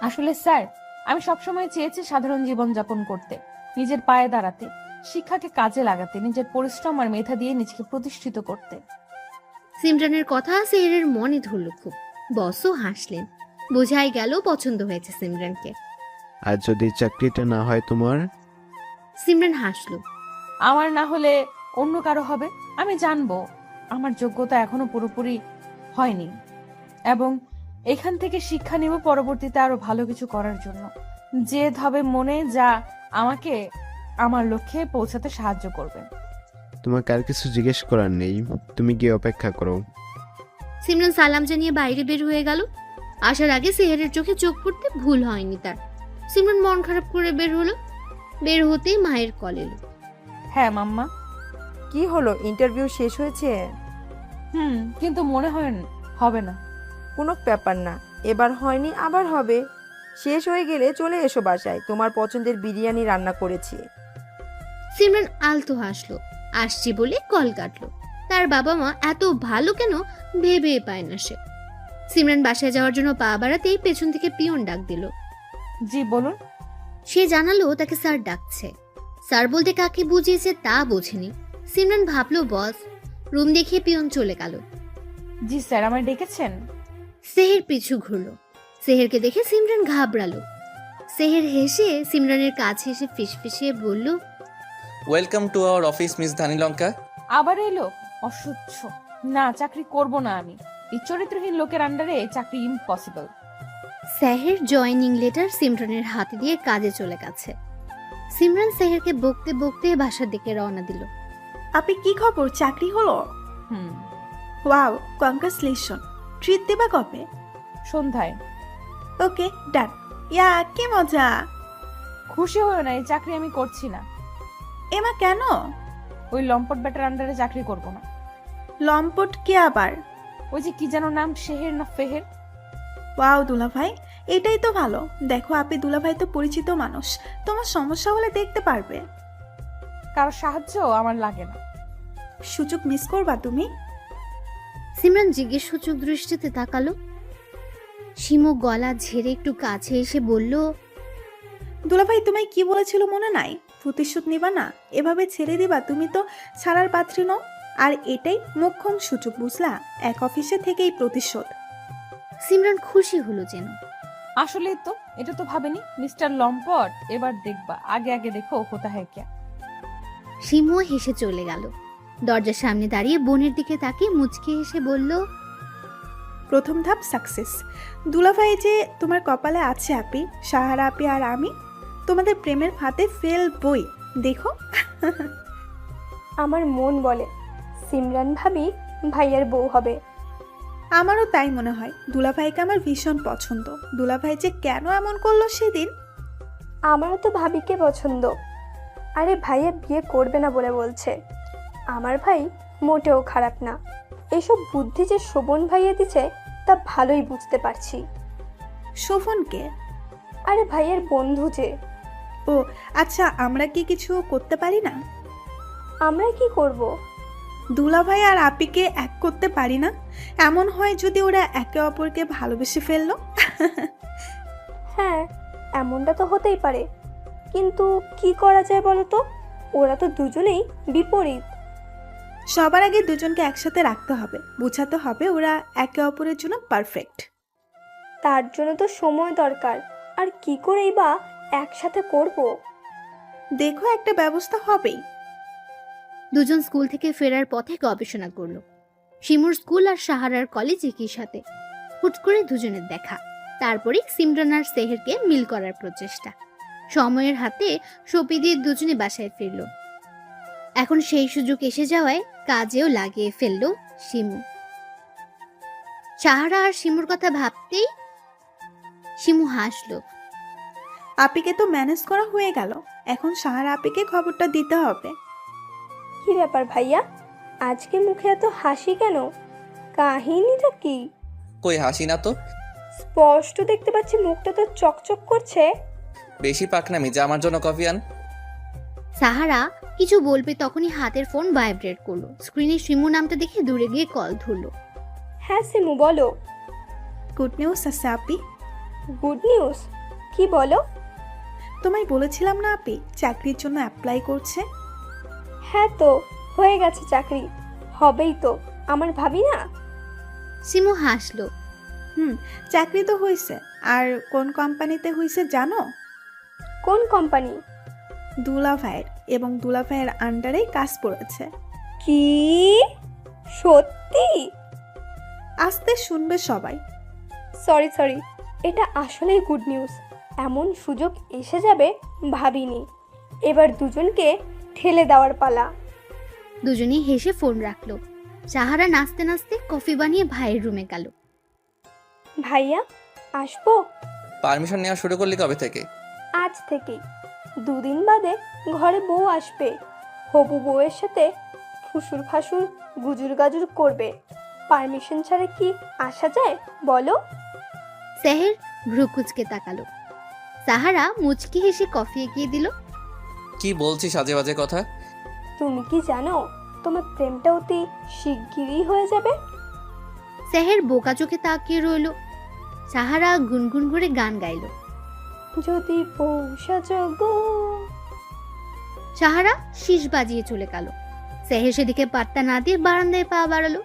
আসলে স্যার, আমি সবসময় চেয়েছি সাধারণ জীবনযাপন করতে, নিজের পায়ে দাঁড়াতে, শিক্ষাকে কাজে লাগাতে, নিজের পরিশ্রম আর মেধা দিয়ে নিজেকে প্রতিষ্ঠিত করতে। সিমরানের কথা সেহেরের মনে ধরল খুব। বসও হাসলেন, বোঝাই গেল পছন্দ হয়েছে সিমরানকে। আর যদি চাকরিটা না হয় তোমার? সিমরান হাসলো। আমার না হলে অন্য কারো হবে, আমি জানবো আমার যোগ্যতা এখনো পুরোপুরি হয়নি, এবং এখান থেকে শিক্ষা নেব পরবর্তীতে আরো ভালো কিছু করার জন্য। জেদ হবে মনে, যা আমাকে আমার লক্ষ্যে পৌঁছাতে সাহায্য করবে। তোমাকে আর কিছু জিজ্ঞেস করার নেই, তুমি গিয়ে অপেক্ষা করো। সিমরান সালাম জানিয়ে বাইরে বের হয়ে গেল। আসার আগে সেহেরের চোখে চোখ পড়তে ভুল হয়নি তার। সিমরান মন খারাপ করে বের হলো। বের হতেই মায়ের কল এলো। হ্যাঁ মাম্মা। কি হলো, ইন্টারভিউ শেষ হয়েছে? কিন্তু মনে হয় হবে না। কোনো ব্যাপার না, এবার হয়নি আবার হবে। শেষ হয়ে গেলে চলে এসো বাসায়, তোমার পছন্দের বিরিয়ানি রান্না করেছি। সিমরান আলতো হাসলো। আসছি বলে কল কাটলো। তার বাবা মা এত ভালো কেন ভেবে পায় না সে। সিমরান বাসায় যাওয়ার জন্য পা বাড়াতেই পেছন থেকে পিয়ন ডাক দিল। জি বলুন। সে জানালো তাকে স্যার ডাকছে। স্যার বলতে কাকে বুঝিয়েছে তা বোঝেনি। সিমরান ভাবলো বস। রুম দেখিয়ে পিয়ন চলে গেল। জি স্যার, আমায় ডেকেছেন? সেহের পিছু ঘুরলো। সেহেরকে দেখে সিমরান ঘাবড়ালো। সেহের হেসে সিমরানের কাছে এসে ফিসফিসিয়ে বলল, welcome to our office miss ধানীলঙ্কা। আবার এলো অসহ্য। না, চাকরি করব না আমি। এই চরিত্রহীন লোকের আন্ডারে চাকরি ইম্পসিবল। সেহের জয়েনিং লেটার সিমরানের হাতে দিয়ে কাজে চলে গেছে। সিমরান সেহেরকে বকতে বকতে বাসার দিকে রওনা দিল। আপনি কি খবর, চাকরি হলো? হুম। Wow, congratulation. ট্রিট দেবা কবে? সন্ধ্যায়। ওকে, ডান। ইয়া, কি মজা। খুশি হয়েও না, এই চাকরি আমি করছি না। এমা, কেন? ওই লম্পট ব্যাটার আন্ডারে চাকরি করব না। লম্পট কে আবার? ওই যে কি যেন নাম, শেহের না ফেহের। ওয়াও দুলাভাই, এটাই তো ভালো। দেখো আপনি দুলাভাই তো পরিচিত মানুষ, তোমার সমস্যা হলে দেখতে পারবে। কারো সাহায্য আমার লাগে না। সুযোগ মিস করবা তুমি। সিমরান জিজ্ঞেসসূচক দৃষ্টিতে তাকালো। শিমু গলা ঝেড়ে একটু কাছে এসে বলল, দুলাভাই তোমায় কি বলেছিল মনে নাই? প্রতিশোধ নিবা না, এভাবে ছেড়ে দিবা? তুমি তো ছাড়ার পাত্রী নও। আর এটাই মোক্ষম সুযোগ, বুঝলা? এক অফিসে থেকেই প্রতিশোধ। সিমরান খুশি হলো যেন। আসলে তো এটা তো ভাবেনি মিস্টার লম্পট। এবার দেখবা, আগে আগে দেখো হোতা হ্যায় ক্যা। শিমু হেসে চলে গেল। দরজার সামনে দাঁড়িয়ে বোনের দিকে তাকিয়ে মুচকি হেসে বলল, প্রথম ধাপ সাকসেস। দুলাভাই যে তোমার কপালে আছে আপি, সাহারা আপি আর আমি তোমাদের প্রেমের ফাঁদে ফেলবই, দেখো। আমার মন বলে সিমরান ভাবি ভাইয়ার বউ হবে। আমারও তাই মনে হয়। দুলাভাইকে আমার ভীষণ পছন্দ। দুলাভাই যে কেন এমন করলো সেদিন। আমারও তো ভাবিকে পছন্দ। আরে ভাইয়া বিয়ে করবে না বলে বলছে। আমার ভাই মোটেও খারাপ না। এসব বুদ্ধি যে শোভন ভাইয়া দিচ্ছে তা ভালোই বুঝতে পারছি। শোভনকে? আরে ভাইয়ের বন্ধু যে। ও আচ্ছা, আমরা কি কিছু করতে পারি না? আমরা কি করব? দুলাভাই আর আপিকে এক করতে পারি না? এমন হয় যদি ওরা একে অপরকে ভালোবেসে ফেললো। হ্যাঁ, এমনটা তো হতেই পারে, কিন্তু কি করা যায় বলো তো? ওরা তো দুজনেই বিপরীত। সবার আগে দুজনকে একসাথে রাখতে হবে, বোঝাতে হবে ওরা একে অপরের জন্য পারফেক্ট। তার জন্য তো সময় দরকার। আর কি করেই বা একসাথে করব? দেখো, একটা ব্যবস্থা হবেই। দুজন স্কুল থেকে ফেরার পথে গবেষণা করলো। শিমুর স্কুল আর সাহারার কলেজ একই সাথে। হুট করে দুজনের দেখা। তারপরে সিমরান আর সেহেরকে মিল করার প্রচেষ্টা। সময়ের হাতে সপি দিয়ে দুজনে বাসায় ফিরল। এখন সেই সুযোগ এসে যাওয়ায় কাজেও লাগিয়ে ফেলল শিমু। সাহারা আর শিমুর কথা ভাবতেই শিমু হাসলো। আপিকে তো ম্যানেজ করা হয়ে গেল, এখন সাহারা আপিকে খবরটা দিতে হবে। কি কি ব্যাপার ভাইয়া, আজকে মুখে এত হাসি কেন? কাহিনীটা কি? কই হাসি না তো। স্পষ্ট দেখতে পাচ্ছি মুখটা তো চকচক করছে। বেশি পাকনামি, যা আমার জন্য কফি আন। সাহারা কিছু বলবে তখনই হাতের ফোন ভাইব্রেট করলো। স্ক্রিনে শিমু নামটা দেখে দূরে গিয়ে কল ধরলো। হ্যাঁ সিমু বলো। গুড নিউজ আছে আপি। Good news? কি বলো? তোমায় বলেছিলাম না আপি চাকরির জন্য অ্যাপ্লাই করছে। হ্যাঁ তো হয়ে গেছে চাকরি, হবেই তো, আমার ভাবি না। শিমু হাসলো। চাকরি তো হয়েছে। আর কোন কোম্পানিতে হয়েছে জানো? কোন কোম্পানি? দুলা ভাইয়ের, এবং দুলা ভাইয়ের আন্ডারেই কাজ পড়েছে। কি সত্যি? আস্তে শুনবে সবাই। সরি, এটা আসলেই গুড নিউজ। এমন সুযোগ এসে যাবে ভাবিনি। এবার দুজনকে ঠেলে দেওয়ার পালা। দুজনেই হেসে ফোন রাখলো। সাহারা নাচতে নাচতে কফি বানিয়ে ভাইয়ের রুমে গেল। ভাইয়া আসবো? পারমিশন নেওয়া শুরু করলি কবে থেকে? আজ থেকেই। 2 দিন বাদে ঘরে বউ আসবে। হবু বউয়ের সাথে ফুসুর ফাসুর গুজুর গাজুর করবে। পারমিশন ছাড়া কি আসা যায় বলো? সেহের ভ্রু কুচকে তাকালো। সাহারা মুচকি হেসে কফি এগিয়ে দিল। কি বলছিস আজে বাজে কথা? তুমি কি জানো তোমার প্রেমটা অতি শিগগিরই হয়ে যাবে? সেহের বোকা চোখে তাকিয়ে রইল। সাহারা গুনগুন করে গান গাইল। যদি পৌষা গো। সাহারা শীষ বাজিয়ে চলে গেল। সেহের সেদিকে পাত্তা না দিয়ে বারান্দায় পা বাড়ালো।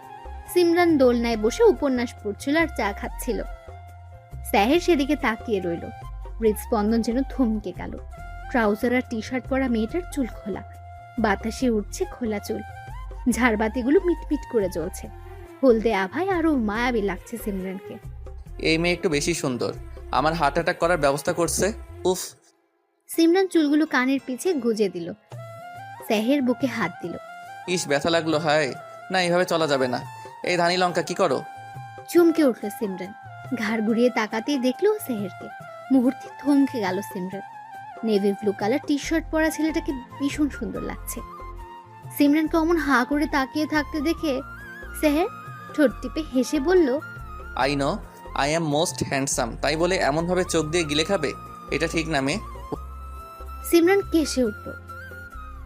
সিমরান দোলনায় বসে উপন্যাস পড়ছিল আর চা খাচ্ছিল। সেহের সেদিকে তাকিয়ে রইল। হৃদস্পন্দন যেন থমকে গেল। ট্রাউজার আর টি শার্ট পরা মেয়েটার চুল খোলা, বাতাসে উঠছে খোলা চুল। ঝাড়বাতিগুলো মিটমিট করে জ্বলছে। হলদে আভায় আরো মায়াবী লাগছে সিমরানকে। এই মেয়ে একটু বেশি সুন্দর, আমার হার্ট অ্যাটাক করার ব্যবস্থা করছে। উফ। সিমরান চুলগুলো কানের পিছে গুজে দিল। সেহের বুকে হাত দিল। ইস, ব্যথা লাগলো। হায় না, এইভাবে চলা যাবে না। এই ধানি লঙ্কা, কি করো? চমকে উঠল সিমরান। ঘাড় ঘুরিয়ে তাকাতেই দেখলো সেহেরকে। মুহূর্তে থমকে গেল Simran. Navy blue colour T shirt পরা ছেলেটাকে ভীষণ সুন্দর লাগছে। সিমরানকে অমন হা করে তাকিয়ে থাকতে দেখে সেহের ঠোঁট টিপে হেসে বলল, I know I am most handsome, তাই বলে এমনভাবে চোখ দিয়ে গিলে খাবে? এটা ঠিক না মেয়ে। সিমরান কেসে উঠল।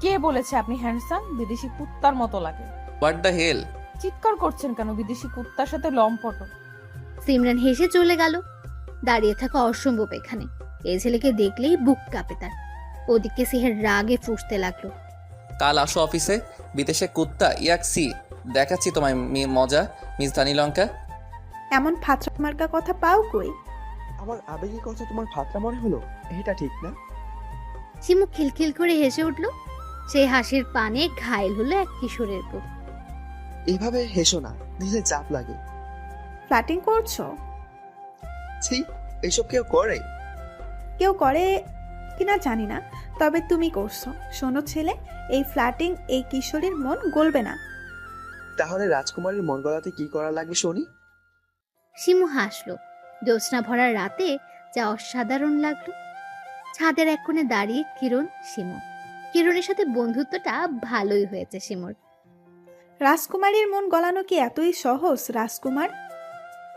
কে বলেছে আপনি হ্যান্ডসাম? বিদেশি কুত্তার মতো লাগে। What the hell? চিৎকার করছেন কেন? বিদেশি কুত্তার সাথে লম্পট। সিমরান হেসে চলে গেল। দাঁড়িয়ে থাকা অসম্ভব এখানে। এই ছেলেকে দেখলেই বুক কাঁপে তার। ওদিকে সেহের রাগে ফুঁসতে লাগলো। কাল আসো অফিসে। বিদেশে কুত্তা ইয়াকসি দেখাচ্ছি তোমায় মজা, মিস ধানি লঙ্কা। এমন ফাত্রা মার্কা কথা পাও কই? আমার আবেগের কথা তোমার ফাতরা মনে হলো? এটা ঠিক না। শিমু খিলখিল করে হেসে উঠল। সেই হাসির পানে ঘায়েল হলো এক কিশোরের বুক। এভাবে হেসো না, দিলে চাপ লাগে। ফ্ল্যাটিং করছো? ছি, এসব কেউ করে? কেউ করে কিনা জানি না, তবে তুমি করছো। শোনো ছেলে, এই ফ্ল্যাটিং এই কিশোরীর মন গলবে না। তাহলে রাজকুমারীর মন গলাতে কি করা লাগবে শুনি? শিমু হাসলো। জ্যোৎস্না ভরা রাতে যা অসাধারণ লাগলো। ছাদের এক কোণে দাঁড়িয়ে কিরণ, শিমু। কিরণের সাথে বন্ধুত্বটা ভালোই হয়েছে শিমুর। রাজকুমারীর মন গলানো কি এতই সহজ রাজকুমার?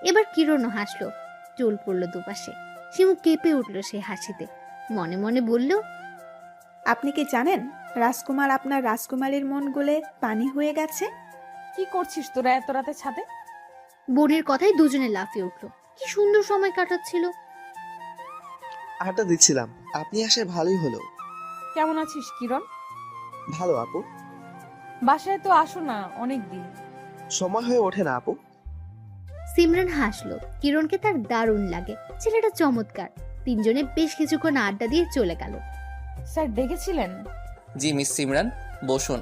এবার কিরণও হাসলো। চুল পড়লো দুপাশে। শিমু কেঁপে উঠল সে হাসিতে। মনে মনে বলল, আপনি কি জানেন রাজকুমার আপনার রাজকুমারীর মন গলে পানি হয়ে গেছে? কি করছিস তোরা এত রাতে ছাদে? বোনের কথায় দুজনে লাফিয়ে উঠলো। কি সুন্দর সময় কাটাচ্ছিল। আড্ডা দিচ্ছিলাম, আপনি আসে ভালোই হলো। কেমন আছিস কিরণ? ভালো আপু। বাসায় তো আসো না অনেক দিন। সময় হয়ে ওঠে না আপু। সিমরান হাসলো। কিরণকে তার দারুণ লাগে। ছেলেটা চমৎকার। তিনজনে বেশ কিছুক্ষণ আড্ডা দিয়ে চলে গেল। স্যার ডেকেছিলেন? জি মিস সিমরান, বসুন।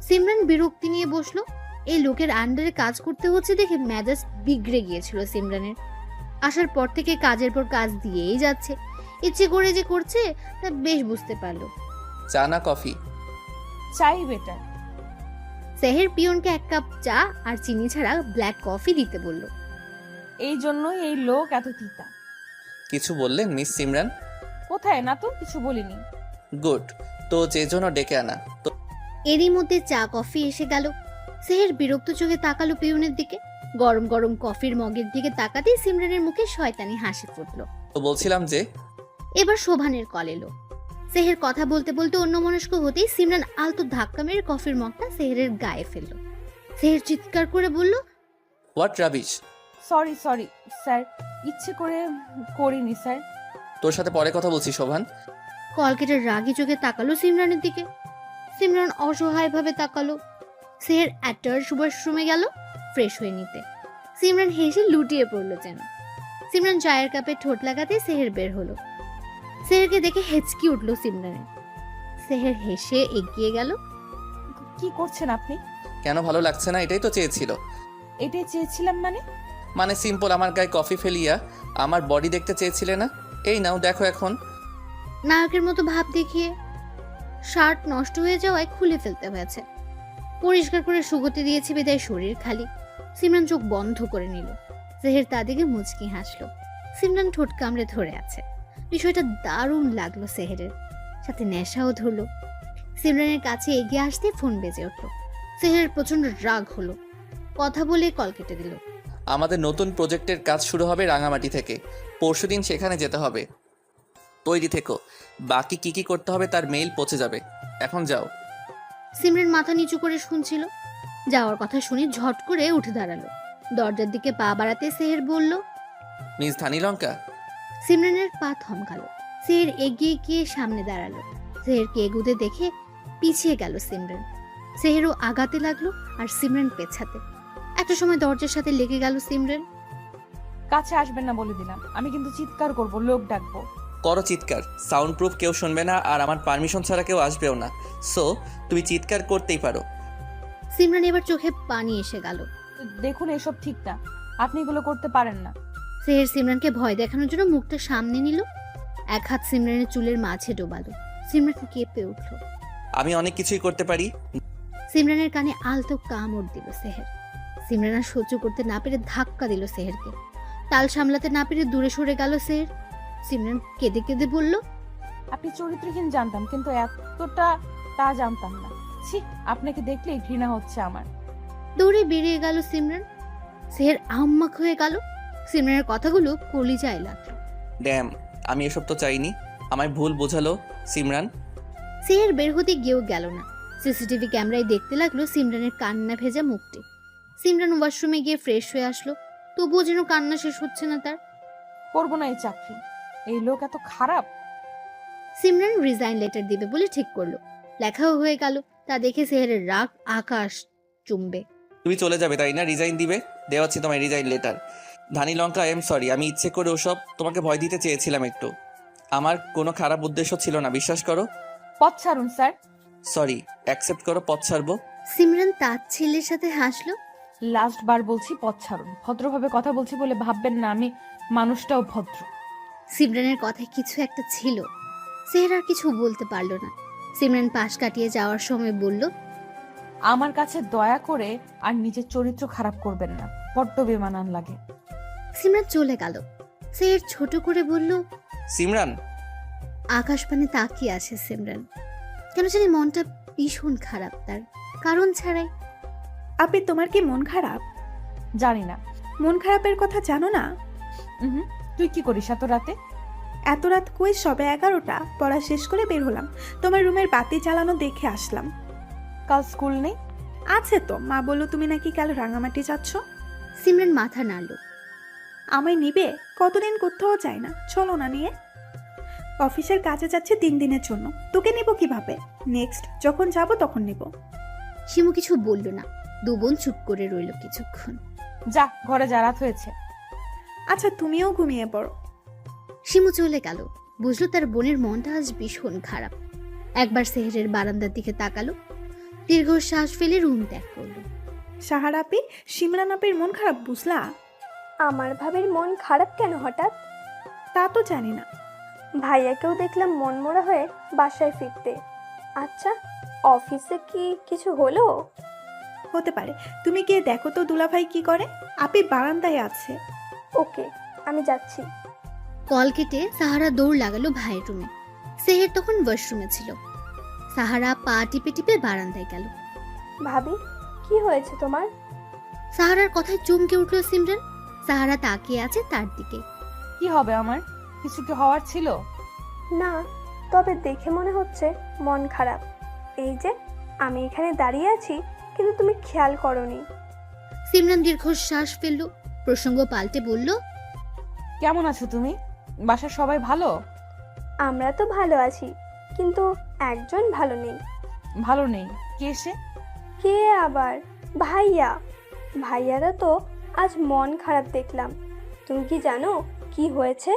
সিমরান বিরক্তি নিয়ে বসলো। এই লোকের আন্ডারে কাজ করতে হচ্ছে দেখে মেজাজ বিগড়ে গিয়েছিল সিমরানের। আসার পর থেকে কাজের পর কাজ দিয়েই যাচ্ছে। ইচ্ছে করে যে করছে তা বেশ বুঝতে পারলো। চা না কফি? চাই বেটার। সেহের পিয়নকে 1 কাপ চা আর চিনি ছাড়া ব্ল্যাক কফি দিতে বলল। এই জন্যই এই লোক এত তিতা। কিছু বললেন মিস সিমরান? কোথায় না তো, কিছু বলিনি। গুড, তো যে জন্য ডেকে আনা। তো এরই মধ্যে চা কফি এসে গেল। সেহের বিরক্ত চোখে তাকালো পিয়নের দিকে। গরম গরম কফির মগের দিকে তাকাতেই সিমরানের মুখে শয়তানি হাসি ফুটলো। তো বলছিলাম যে এবার শোভানের কল এলো। সেহের কথা বলতে বলতে অন্যমনস্ক হতেই সিমরান আলতো ধাক্কা মেরে কফির মগটা সেহেরের গায়ে ফেললো। সেহের চিৎকার করে বলল, what rubbish. Sorry sorry sir, ইচ্ছে করে করিনি স্যার। তোর সাথে পরে কথা বলছি শোভান। কল কেটে রাগি চোখে তাকালো সিমরানের দিকে। সিমরান অসহায়ভাবে তাকালো। সেহের অ্যাটাচ ওয়াশরুমে গেল ফ্রেশ হয়ে নিতে। সিমরান হেসে লুটিয়ে পড়লো যেন। সিমরান চায়ের কাপে ঠোঁট লাগাতে সেহের বের হলো। সেহেরকে দেখে হেঁচকি উঠলো সিমরানের। সেহের হেসে এগিয়ে গেল। কি করছেন আপনি? কেন ভালো লাগছে না? এটাই তো চেয়েছিল। এটাই চেয়েছিলাম মানে সিম্পল, আমার গায়ে কফি ফেলিয়া আমার বডি দেখতে চেয়েছিলে না? এই নাও দেখো এখন। নায়কের মতো ভাব দেখিয়ে শার্ট নষ্ট হয়ে যাওয়ায় খুলে ফেলতে হয়েছে। পরিষ্কার করে শুকোতে দিয়েছে বিদায় শরীর খালি। সিমরান চোখ বন্ধ করে নিল। সেহের তা দিকে মুচকি হাসলো। সিমরান ঠোঁট কামড়ে ধরে আছে। বিষয়টা দারুণ লাগলো সেহেরের, সাথে নেশাও ধরলো। সিমরানের কাছে এগিয়ে আসতে ফোন বেজে উঠলো। সেহের প্রচন্ড রাগ হলো। কথা বলে কল কেটে দিল। আমাদের নতুন প্রজেক্টের কাজ শুরু হবে রাঙামাটি থেকে। পরশুদিন সেখানে যেতে হবে, তৈরি থেকো। বাকি কি কি করতে হবে তার মেইল পৌঁছে যাবে। এখন যাও। সিমরান মাথা নিচু করে শুনছিল। যাওয়ার কথা শুনে ঝট করে উঠে দাঁড়ালো। দরজার দিকে পা বাড়াতে সেহের বলল, মিস ধানি লঙ্কা। সিমরানের পা থমকালো। সেহের এগিয়ে গিয়ে সামনে দাঁড়ালো। সেহেরকে এগুতে দেখে পিছিয়ে গেল সিমরান। সেহেরও আগাতে লাগলো আর সিমরান পেছাতে। একটা সময় দরজার সাথে লেগে গেল সিমরান। কাছে আসবেন না বলে দিলাম। আমি কিন্তু চিৎকার করব, লোক ডাকবো। করো চিৎকার, সাউন্ড প্রুফ, কেউ শুনবে না আর আমার পারমিশন ছাড়া কেউ আসবেও না। সো তুমি চিৎকার করতেই পারো। সিমরান এবার চোখে পানি এসে গেল। দেখুন এসব ঠিক না, আপনি এগুলো করতে পারেন না। সেহের সিমরানকে ভয় দেখানোর জন্য মুখটা সামনে নিল। এক হাত সিমরানের চুলের মাঝে ডোবালো। সিমরান কেঁপে উঠল। আমি অনেক কিছুই করতে পারি। সিমরানের কানে আলতো কামড় দিল সেহের। সিমরান আর সহ্য করতে না পেরে ধাক্কা দিল সেহেরকে। তাল সামলাতে না পেরে দূরে সরে গেল সেহের। সিমরান কেঁদে কেঁদে বলল, আপনি চরিত্রহীন জানতাম, কিন্তু এতটা তা জানতাম না। ছি, আপনাকে দেখলেই ঘৃণা হচ্ছে আমার। দৌড়ে বেরিয়ে গেল সিমরান। সেহের আহম্মক হয়ে গেল। সিমরানের কথাগুলো কলিজায় লাগলো। ড্যাম, আমি এসব তো চাইনি। আমায় ভুল বোঝালো সিমরান। সেহের বের হতে গিয়েও গেল না। সিসিটিভি ক্যামেরায় দেখতে লাগলো সিমরানের কান্না ভেজা মুখটি। সিমরান ওয়াশরুমে গিয়ে ফ্রেশ হয়ে আসলো। তবুও যেন কান্না শেষ হচ্ছে না তার। করবো না এই চাকরি, এই লোক এত খারাপ। সিমরান রিজাইন লেটার দিবে বলে ঠিক করলো। লেখাও হয়ে গেল। তা দেখে সেহেরের রাগ আকাশ চুম্বে। তুমি চলে যাবে তাই না? রিজাইন দিবে? দেওয়াচ্ছি তোমায় resign letter. Dhani Lanka, I am sorry. আমি ইচ্ছে করে ওসব তোমাকে ভয় দিতে চেয়েছিলাম একটু। আমার কোনো খারাপ উদ্দেশ্য ছিল না, বিশ্বাস করো। পথ ছাড়ুন স্যার। সরি, অ্যাকসেপ্ট করো, পথ ছাড়বো। সিমরান তার ছেলের সাথে হাসলো। লাস্ট বার বলছি, পথ ছাড়ুন। ভদ্রভাবে কথা বলছি বলে ভাববেন না আমি মানুষটাও ভদ্র। সিমরানের কথায় কিছু একটা ছিল। সেহের আর কিছু বলতে পারলো না। সিমরান পাশ কাটিয়ে যাওয়ার সময় বলল, আমার কাছে দয়া করে আর নিজের চরিত্র খারাপ করবেন না, বড্ড বেমানান লাগে। সিমরান চলে গেল। সেহের ছোট করে বলল, সিমরান। আকাশপানে তাকিয়ে আছে সিমরান। কেন জানি মনটা ভীষণ খারাপ তার, কারণ ছাড়াই। আপনি, তোমার কি মন খারাপ? জানি না। মন খারাপের কথা জানো না? তুই কি করিস এত রাতে? এত রাত কই, সবে 11টা। পড়া শেষ করে বের হলাম, তোমার রুমের বাতি জ্বালানো দেখে আসলাম। কাল স্কুল নেই? আছে তো, মা বললো তুমি নাকি কাল রাঙামাটি যাচ্ছ। সিমরান মাথা নাড়ল। আমায় নিবে? কতদিন কোথাও যায় না, চলো না নিয়ে। অফিসের কাজে যাচ্ছে 3 দিনের জন্য, তোকে নিব কিভাবে? নেক্সট যখন যাব তখন নিব। শিমু কিছু বলল না। দু বোন চুপ করে রইল কিছুক্ষণ। যা ঘরে, যা, রাত হয়েছে। আচ্ছা, তুমিও ঘুমিয়ে পড়ো। শিমু চলে গেল। বুঝলো তার বোনের মনটা আজ ভীষণ খারাপ। একবার সেহেরের বারান্দার দিকে তাকালো। দীর্ঘশ্বাস ফেলে রুম ত্যাগ করলো। সাহারা আপি, সিমরান আপির মন খারাপ বুঝলা? আমার ভাবির মন খারাপ কেন হঠাৎ? তা তো জানি না। ভাইয়াকেও দেখলাম মনমরা হয়ে বাসায় ফিরতে। আচ্ছা, অফিসে কি কিছু হলো? হতে পারে, তুমি গিয়ে দেখো তো দুলাভাই কি করে। আপি বারান্দায় আছে। ওকে, আমি যাচ্ছি। কল কেটে সাহারা দৌড় লাগালো ভাইয়ের রুমে। সেহের তখন ওয়াশরুমে ছিল। সাহারা পা টিপে টিপে বারান্দায় গেল। ভাবি, কি হয়েছে তোমার? সাহারার কথায় চমকে উঠল সিমরান। সাহারা তাকিয়ে আছে তার দিকে। কি হবে আমার? কিছু কি হওয়ার ছিল? না, তবে দেখে মনে হচ্ছে মন খারাপ। এই যে আমি এখানে দাঁড়িয়ে আছি, কিন্তু তুমি খেয়াল করনি। সিমরান দীর্ঘশ্বাস ফেলল। প্রসঙ্গ পাল্টে বলল, কেমন আছো তুমি? বাসার সবাই ভালো? আমরা তো ভালো আছি, কিন্তু একজন ভালো নেই। ভালো নেই? কে সে? কে আবার? ভাইয়া। ভাইয়ারা তো আজ মন খারাপ দেখলাম। তুমি কি জানো কি হয়েছে?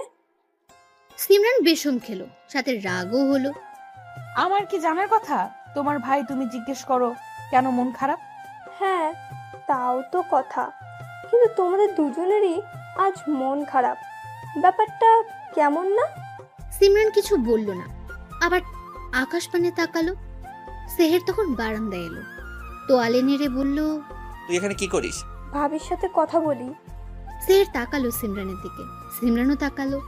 সিমরান বেশম খেলো, সাথে রাগও হলো। আমার কি জানার কথা? তোমার ভাই, তুমি জিজ্ঞেস করো কেন মন খারাপ। হ্যাঁ, তাও তো কথা, কিন্তু তোমাদের দুজনেরই আজ মন খারাপ। ব্যাপারটা কেমন না? সিমরান কিছু বলল না, আবার আকাশ পানে তাকালো। সেহের তখন বারান্দায় এলো, তোয়ালে নেড়ে বলল, তুই এখানে কি করিস? ভাবির সাথে কথা বলি। সেহের তাকালো সিমরানের দিকে, সিমরানও তাকালো।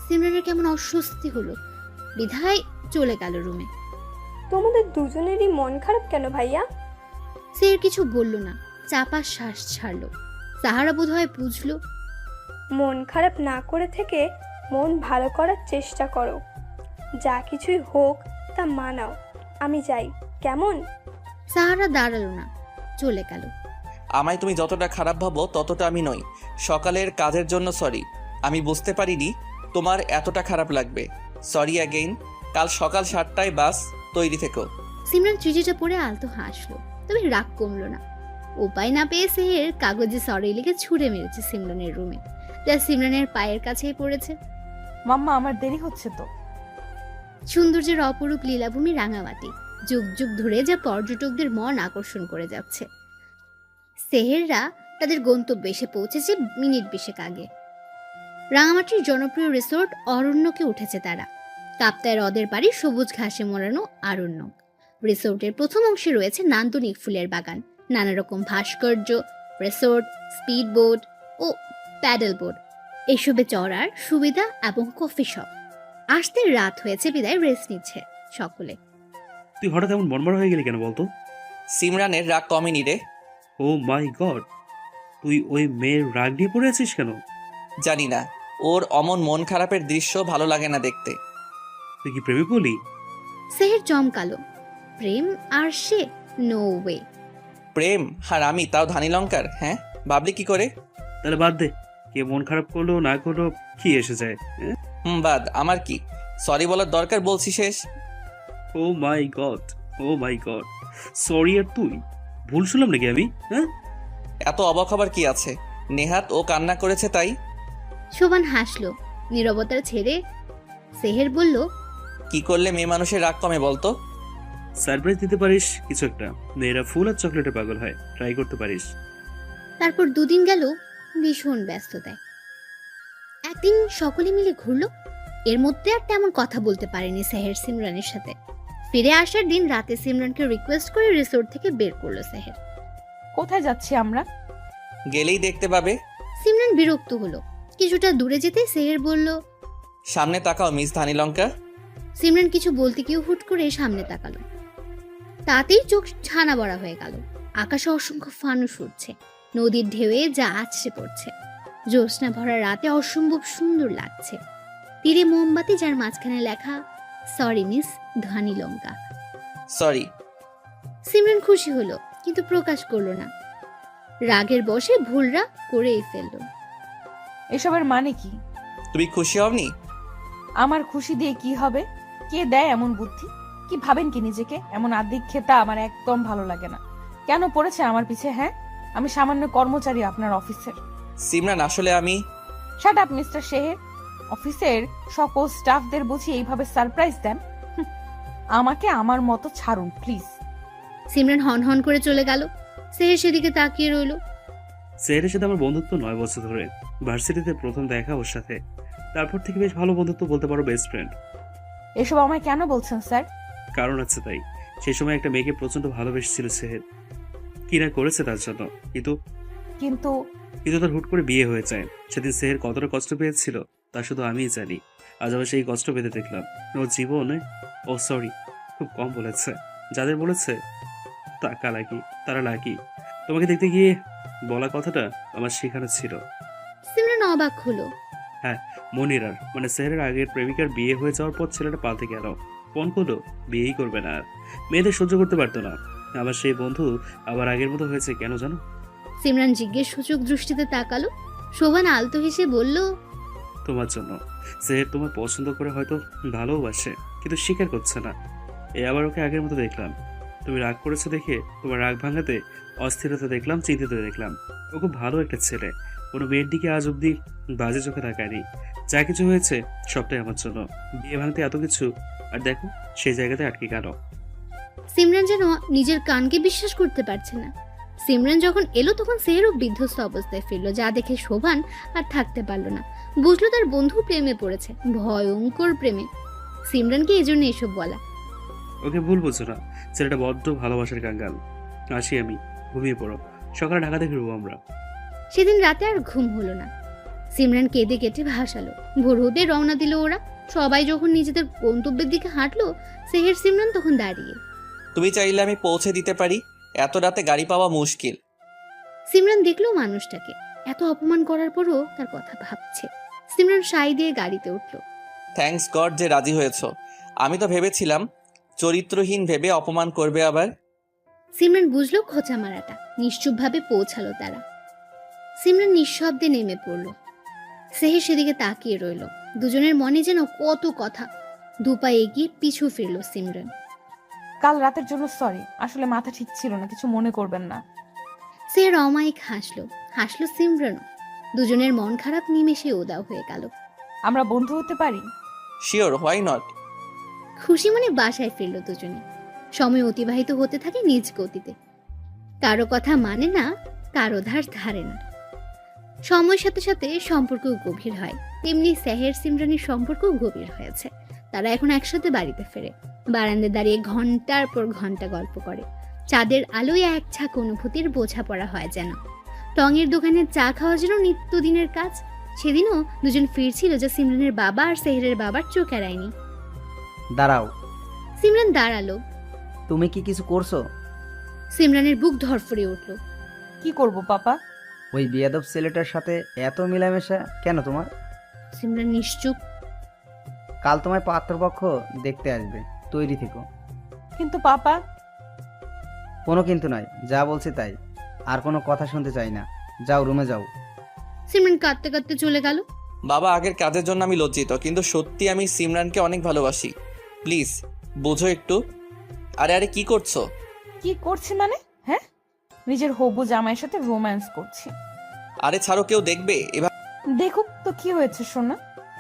সিমরানের কেমন অস্বস্তি হলো, বিধায় চলে গেল রুমে। তোমাদের দুজনেরই মন খারাপ কেন ভাইয়া? সেহের কিছু বলল না, চাপা শ্বাস ছাড়লো। সাহারা বোধহয় বুঝলো। মন খারাপ না করে থেকে মন ভালো করার চেষ্টা করো। যা কিছুই হোক তা মানাও। আমি যাই, কেমন? সাহারা দাঁড়ালো না, চলে গেল। আমায় তুমি যতটা খারাপ ভাবো ততটা আমি নই। সকালের কাজের জন্য সরি, আমি বুঝতে পারিনি তোমার এতটা খারাপ লাগবে। Sorry again. কাল সকাল 7টায় বাস, তৈরি থেকো। সিমরান চিঠিটা পড়ে আলতো হাসলো, তবে রাগ কমলো না। উপায় না পেয়ে সেহের কাগজে সরি লিখে ছুঁড়ে মেরেছে সিমরানের রুমে, যা সিমরানের পায়ের কাছেই পড়েছে। মাম্মা, আমার দেরি হচ্ছে তো। সৌন্দর্যের অপরূপ লীলাভূমি রাঙামাটি যুগ যুগ ধরে যা পর্যটকদের মন আকর্ষণ করে যাচ্ছে। সেহেররা তাদের গন্তব্যে এসে পৌঁছেছে মিনিট 20 আগে। রাঙামাটির জনপ্রিয় রিসোর্ট অরণ্যকে উঠেছে তারা। কাপ্তায় হ্রদের পাড়ে সবুজ ঘাসে মোড়ানো আরণ্যক। রিসোর্টের প্রথম অংশে রয়েছে নান্দনিক ফুলের বাগান, নানা রকম ভাস্কর্য, রিসোর্ট, স্পিড বোট ও প্যাডেল বোট, এসবে চড়ার সুবিধা এবং কফি শপ। আসতে রাত হয়েছে বিদায় রেস্ট নিচ্ছে সকলে। তুই হঠাৎ এমন মনমরা হয়ে গেলি কেন বলতো? সিমরানের রাগ কমেনি রে। ও মাই গড, তুই ওই মেয়ের রাগ নিয়ে পড়ে আছিস কেন? জানি না, ওর অমন মন খারাপের দৃশ্য ভালো লাগে না দেখতে। তুই কি প্রেমে বলি? সেহের চমকালো। প্রেম আর সে? No way. প্রেম আর আমি, তাও ধানি লঙ্কার? হ্যাঁ, ভাবলি কি করে? তাহলে বাদ দে, কে মন খারাপ করলো না করলো কি এসে যায়? বাদ, আমার কি? সরি বলার দরকার বলছি শেষ। ও মাই গড, ও মাই গড, সরি। আর তুই ভুল শুনলাম নাকি আমি? হ্যাঁ, এত অবাক হবার কি আছে? নেহাত ও কান্না করেছে তাই। শোভান হাসলো নীরবতা ছেড়ে। সেহের বলল, কি করলে মেয়ে মানুষের রাগ কমে বলতো? সারপ্রাইজ দিতে পারিস কিছু একটা। মেয়েরা ফুল আর চকলেটে পাগল হয়, ট্রাই করতে পারিস। তারপর দুদিন গেল ভীষণ ব্যস্ততায়। একদিন সকলে মিলে ঘুরলো। এর মধ্যে আর তেমন কথা বলতে পারেনি সেহের সিমরানের সাথে। ফিরে আসার দিন রাতে সিমরানকে রিকোয়েস্ট করে রিসোর্ট থেকে বের করলো সেহের। কোথায় যাচ্ছি আমরা? গেলেই দেখতে পাবে। সিমরান বিরক্ত হলো। কিছুটা দূরে যেতে সেহের বলল, সামনে তাকাও মিস ধানি লঙ্কা। সিমরান কিছু বলতে গিয়ে হুট করে সামনে তাকালো। তাতেই চোখ ছানা বড়া হয়ে গেল। আকাশে অসংখ্য ফানুস উঠছে, নদীর ঢেউয়ে যা আছড়ে পড়ছে। জ্যোৎস্না ভরা রাতে অসম্ভব সুন্দর লাগছে। তীরে মোমবাতি, যার মাঝখানে লেখা সরি মিস ধানি লঙ্কা। সরি। সিমরান খুশি হলো, কিন্তু প্রকাশ করলো না। রাগের বশে ভুলরা করেই ফেললো। এসবের মানে কি? তুমি খুশি হওনি? আমার খুশি দিয়ে কি হবে? কে দেয় এমন বুদ্ধি? কি ভাবেন কি নিজেকে? এমন আদিক খেতা আমার একদম ভালো লাগে না। কেন পড়েছে আমার পিছে? হ্যাঁ, আমি সামান্য কর্মচারী আপনার অফিসের। সিমরান, আসলে আমি... শাট আপ মিস্টার শেহের। অফিসের সকল স্টাফদের বুঝি এইভাবে সারপ্রাইজ দেন? আমাকে আমার মতো ছাড়ুন প্লিজ। সিমরান হন হন করে চলে গেল। সেহের সেদিকে তাকিয়ে রইল। সেহের সাথে আমার বন্ধুত্ব 9 বছর ধরে। ভার্সিটিতে প্রথম দেখা ওর সাথে, তারপর থেকে বেশ ভালো বন্ধুত্ব, বলতে পারো বেস্ট ফ্রেন্ড। এসব আমায় কেন বলছেন স্যার? কারণ আছে তাই। সেই সময় একটা মেয়েকে প্রচন্ড ভালোবেসেছিল সেহের, কিনা করেছে তার জন্য, কিন্তু কিন্তু কিন্তু তার হুট করে বিয়ে হয়ে যায়। সেদিন সেহের কতটা কষ্ট পেয়েছিল তা শুধু আমিই জানি। আজ আবার সেই কষ্ট পেতে দেখলাম। ও জীবনে, ও সরি, খুব কম বলেছে। যাদের বলেছে টাকা লাকি, তারা লাকি। তোমাকে দেখতে গিয়ে বলা কথাটা আমার শেখানো ছিল। সিমরান অবাক হলো। মনিরার মানে স্যারের আগের প্রেমিকার বিয়ে হয়ে যাওয়ার পর ছেলেটা পাল্টে গেল। ফোন করলো বিয়েই করবে না আর। মেয়েদের সহ্য করতে পারতো না। আমার সেই বন্ধু আবার আগের মতো হয়েছে কেন জানো? সিমরান জিজ্ঞেসসূচক দৃষ্টিতে তাকালো। শোভান আলতো হেসে বলল, তোমার জন্য। স্যার তোমার পছন্দ করে হয়তো ভালোবাসে, কিন্তু স্বীকার করছে না। আবার ওকে আগের মতো দেখলাম। তুমি রাগ করেছো দেখে তোমার রাগ ভাঙাতে অস্থিরতা দেখলাম, চিন্তিত দেখলাম। ও খুব ভালো একটা ছেলে, কোনো মেয়ের দিকে আজ অব্দি বাজে চোখে তাকায়নি। যা কিছু হয়েছে সবটাই আমার জন্য। বিয়ে ভাঙতে এত কিছু, আর দেখো সেই জায়গাতে আটকে গেল। সিমরান যেন নিজের কানকে বিশ্বাস করতে পারছে না। সিমরান যখন এলো তখন সেহেরও বিধ্বস্ত অবস্থায় ফিরল, যা দেখে শোভান আর থাকতে পারল না। বুঝলো তার বন্ধু প্রেমে পড়েছে, ভয়ঙ্কর প্রেমে। সিমরানকে এজন্য এসব বলা। ওকে ভুল বুঝো না, ছেলেটা বড্ড ভালোবাসার কাঙ্গাল। আসি আমি, ঘুমিয়ে পড়ো, সকালে ঢাকাতে ফিরবো আমরা। সেদিন রাতে আর ঘুম হলো না। সিমরান কেঁদে কেটে ভাসালো। ভোর হতে রওনা দিল ওরা। সবাই যখন নিজেদের গন্তব্যের দিকে হাঁটলো, সেহের সিমরান তখন দাঁড়িয়ে। তুমি চাইলে আমি পৌঁছে দিতে পারি, এত রাতে গাড়ি পাওয়া মুশকিল। সিমরান দেখলো মানুষটাকে, এত অপমান করার পরও তার কথা ভাবছে। সিমরান সাই দিয়ে গাড়িতে উঠলো। থ্যাঙ্কস গড যে রাজি হয়েছো। আমি তো ভেবেছিলাম চরিত্রহীন ভেবে অপমান করবে আবার। সিমরান বুঝলো খোঁচা মারাটা। নিশ্চুপভাবে পৌঁছালো তারা। সিমরান নিঃশব্দে নেমে পড়ল। সেহের সেদিকে তাকিয়ে রইল। দুজনের মনে যেন কত কথা। দুপা এগিয়ে পিছু ফিরল সিমরান। কাল রাতের জন্য সরি, আসলে মাথা ঠিক ছিল না, কিছু মনে করবেন না। সেহের অমায়িক হাসলো। হাসলো সিমরানও। দুজনের মন খারাপ নিমেষে উদাও হয়ে গেল। আমরা বন্ধু হতে পারি? Sure, why not. খুশি মনে বাসায় ফিরল দুজনে। সময় অতিবাহিত হতে থাকে নিজ গতিতে। কারো কথা মানে না, কারো ধার ধারে না। সময়ের সাথে সাথে সম্পর্ক গভীর হয়, তেমনি সেহের সিমরানের সম্পর্ক গভীর হয়েছে। তারা এখন একসাথে বাড়িতে ফেরে। বারান্দায় দাঁড়িয়ে ঘন্টার পর ঘন্টা গল্প করে। চাঁদের আলোয় এক ঝাঁক অনুভূতির বোঝাপড়া হয় যেন। টঙের দোকানে চা খাওয়া যেন নিত্যদিনের কাজ। সেদিনও দুজন ফিরছিল, যা সিমরানের বাবা আর সেহেরের বাবার চোখ এড়ায়নি। দাঁড়াও। সিমরান দাঁড়ালো। তুমি কি কিছু করছো? সিমরানের বুক ধরফড়ে উঠল। কি করব পাপা? ওই বেয়াদব ছেলেটার সাথে এত মেলামেশা কেন তোমার? সিমরান নিশ্চুপ। কাল তোমায় পাত্রপক্ষ দেখতে আসবে, তৈরি থেকো। কিন্তু পাপা। কোনো কিন্তু নয়, যা বলছি তাই। আর কোনো কথা শুনতে চাই না। যাও, রুমে যাও। সিমরান কাঁদতে কাঁদতে চলে গেল। বাবা, আগের কাজের জন্য আমি লজ্জিত, কিন্তু সত্যি আমি সিমরানকে অনেক ভালোবাসি। প্লিজ বোঝো একটু। আরে আরে কি করছো? কি করছি মানে? হ্যাঁ, নিজের হবু জামাইয়ের সাথে রোম্যান্স করছি। আরে ছাড়ো, কেউ দেখবে। এভাবে দেখুক তো কি হয়েছে সোনা।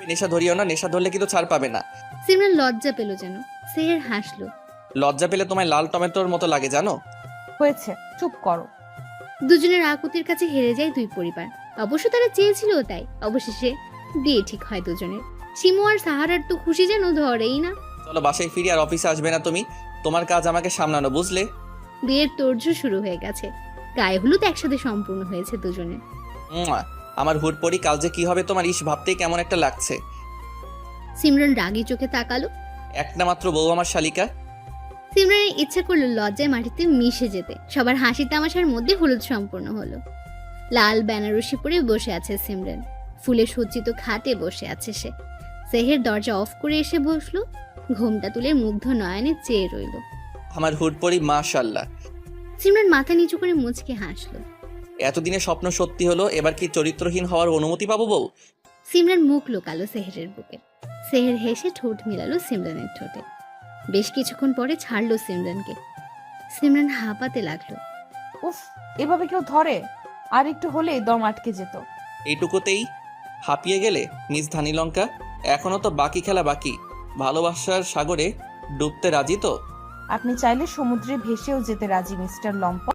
নেশা ধরিও না, নেশা ধরলে কিন্তু ছাড় পাবে না। সিমরান লজ্জা পেল যেন। সেহের হাসলো। লজ্জা পেলে তোমায় লাল টমেটোর মতো লাগে জানো। হয়েছে, চুপ করো। দুজনের আকুতির কাছে হেরে যায় দুই পরিবার। অবশ্য তারা চেয়েছিল তাই। অবশেষে বিয়ে ঠিক হয় দুজনের। শিমু আর সাহারার তো খুশি যেন ধরেই না। চলো বাসায় ফিরি, আর অফিসে আসবে না তুমি। তোমার কাজ আমাকে সামলানো, বুঝলে? বিয়ের তোড়জোড় শুরু হয়ে গেছে। গায়ে হলুদ একসাথে সম্পূর্ণ হয়েছে দুজনের। আমার হুটপড়ি কাল যে কি হবে তোমার ইস ভাবতেই কেমন একটা লাগছে। সিমরান রাগী চোখে তাকালো। একটা মাত্র বউ আমার শালিকা। সিমরানের ইচ্ছা করলো লজ্জায় মাটিতে মিশে যেতে। সবার হাসি তামাশার মধ্যে হলুদ সম্পূর্ণ হলো। লাল বেনারসি পরে বসে আছে সিমরান। ফুলে সজ্জিত খাটে বসে আছে সে। সেহের দরজা অফ করে এসে বসলো। ঘোমটা তুলে মুগ্ধ নয়নে চেয়ে রইল। আমার হুটপড়ি মাশাআল্লাহ। সিমরান মাথা নিচু করে মুচকে হাসলো। এতদিনে স্বপ্ন সত্যি হলো, এবার কি চরিত্রহীন হওয়ার অনুমতি পাবো বউ? সিমরান মুখ লুকালো সেহেরের বুকে। সেহের হেসে ঠোঁট মিলালো সিমরানের ঠোঁটে। বেশ কিছুক্ষণ পরে ছাড়লো সিমরানকে। সিমরান হাঁপাতে লাগলো। উফ, এভাবে কেউ ধরে? আর একটু হলেই দম আটকে যেত। এইটুকুতেই হাঁপিয়ে গেলে মিস ধানিলঙ্কা? এখনো তো বাকি খেলা বাকি। ভালোবাসার সাগরে ডুবতে রাজি তো? আপনি চাইলে সমুদ্রে ভেসেও যেতে রাজি মিস্টার লম্পট।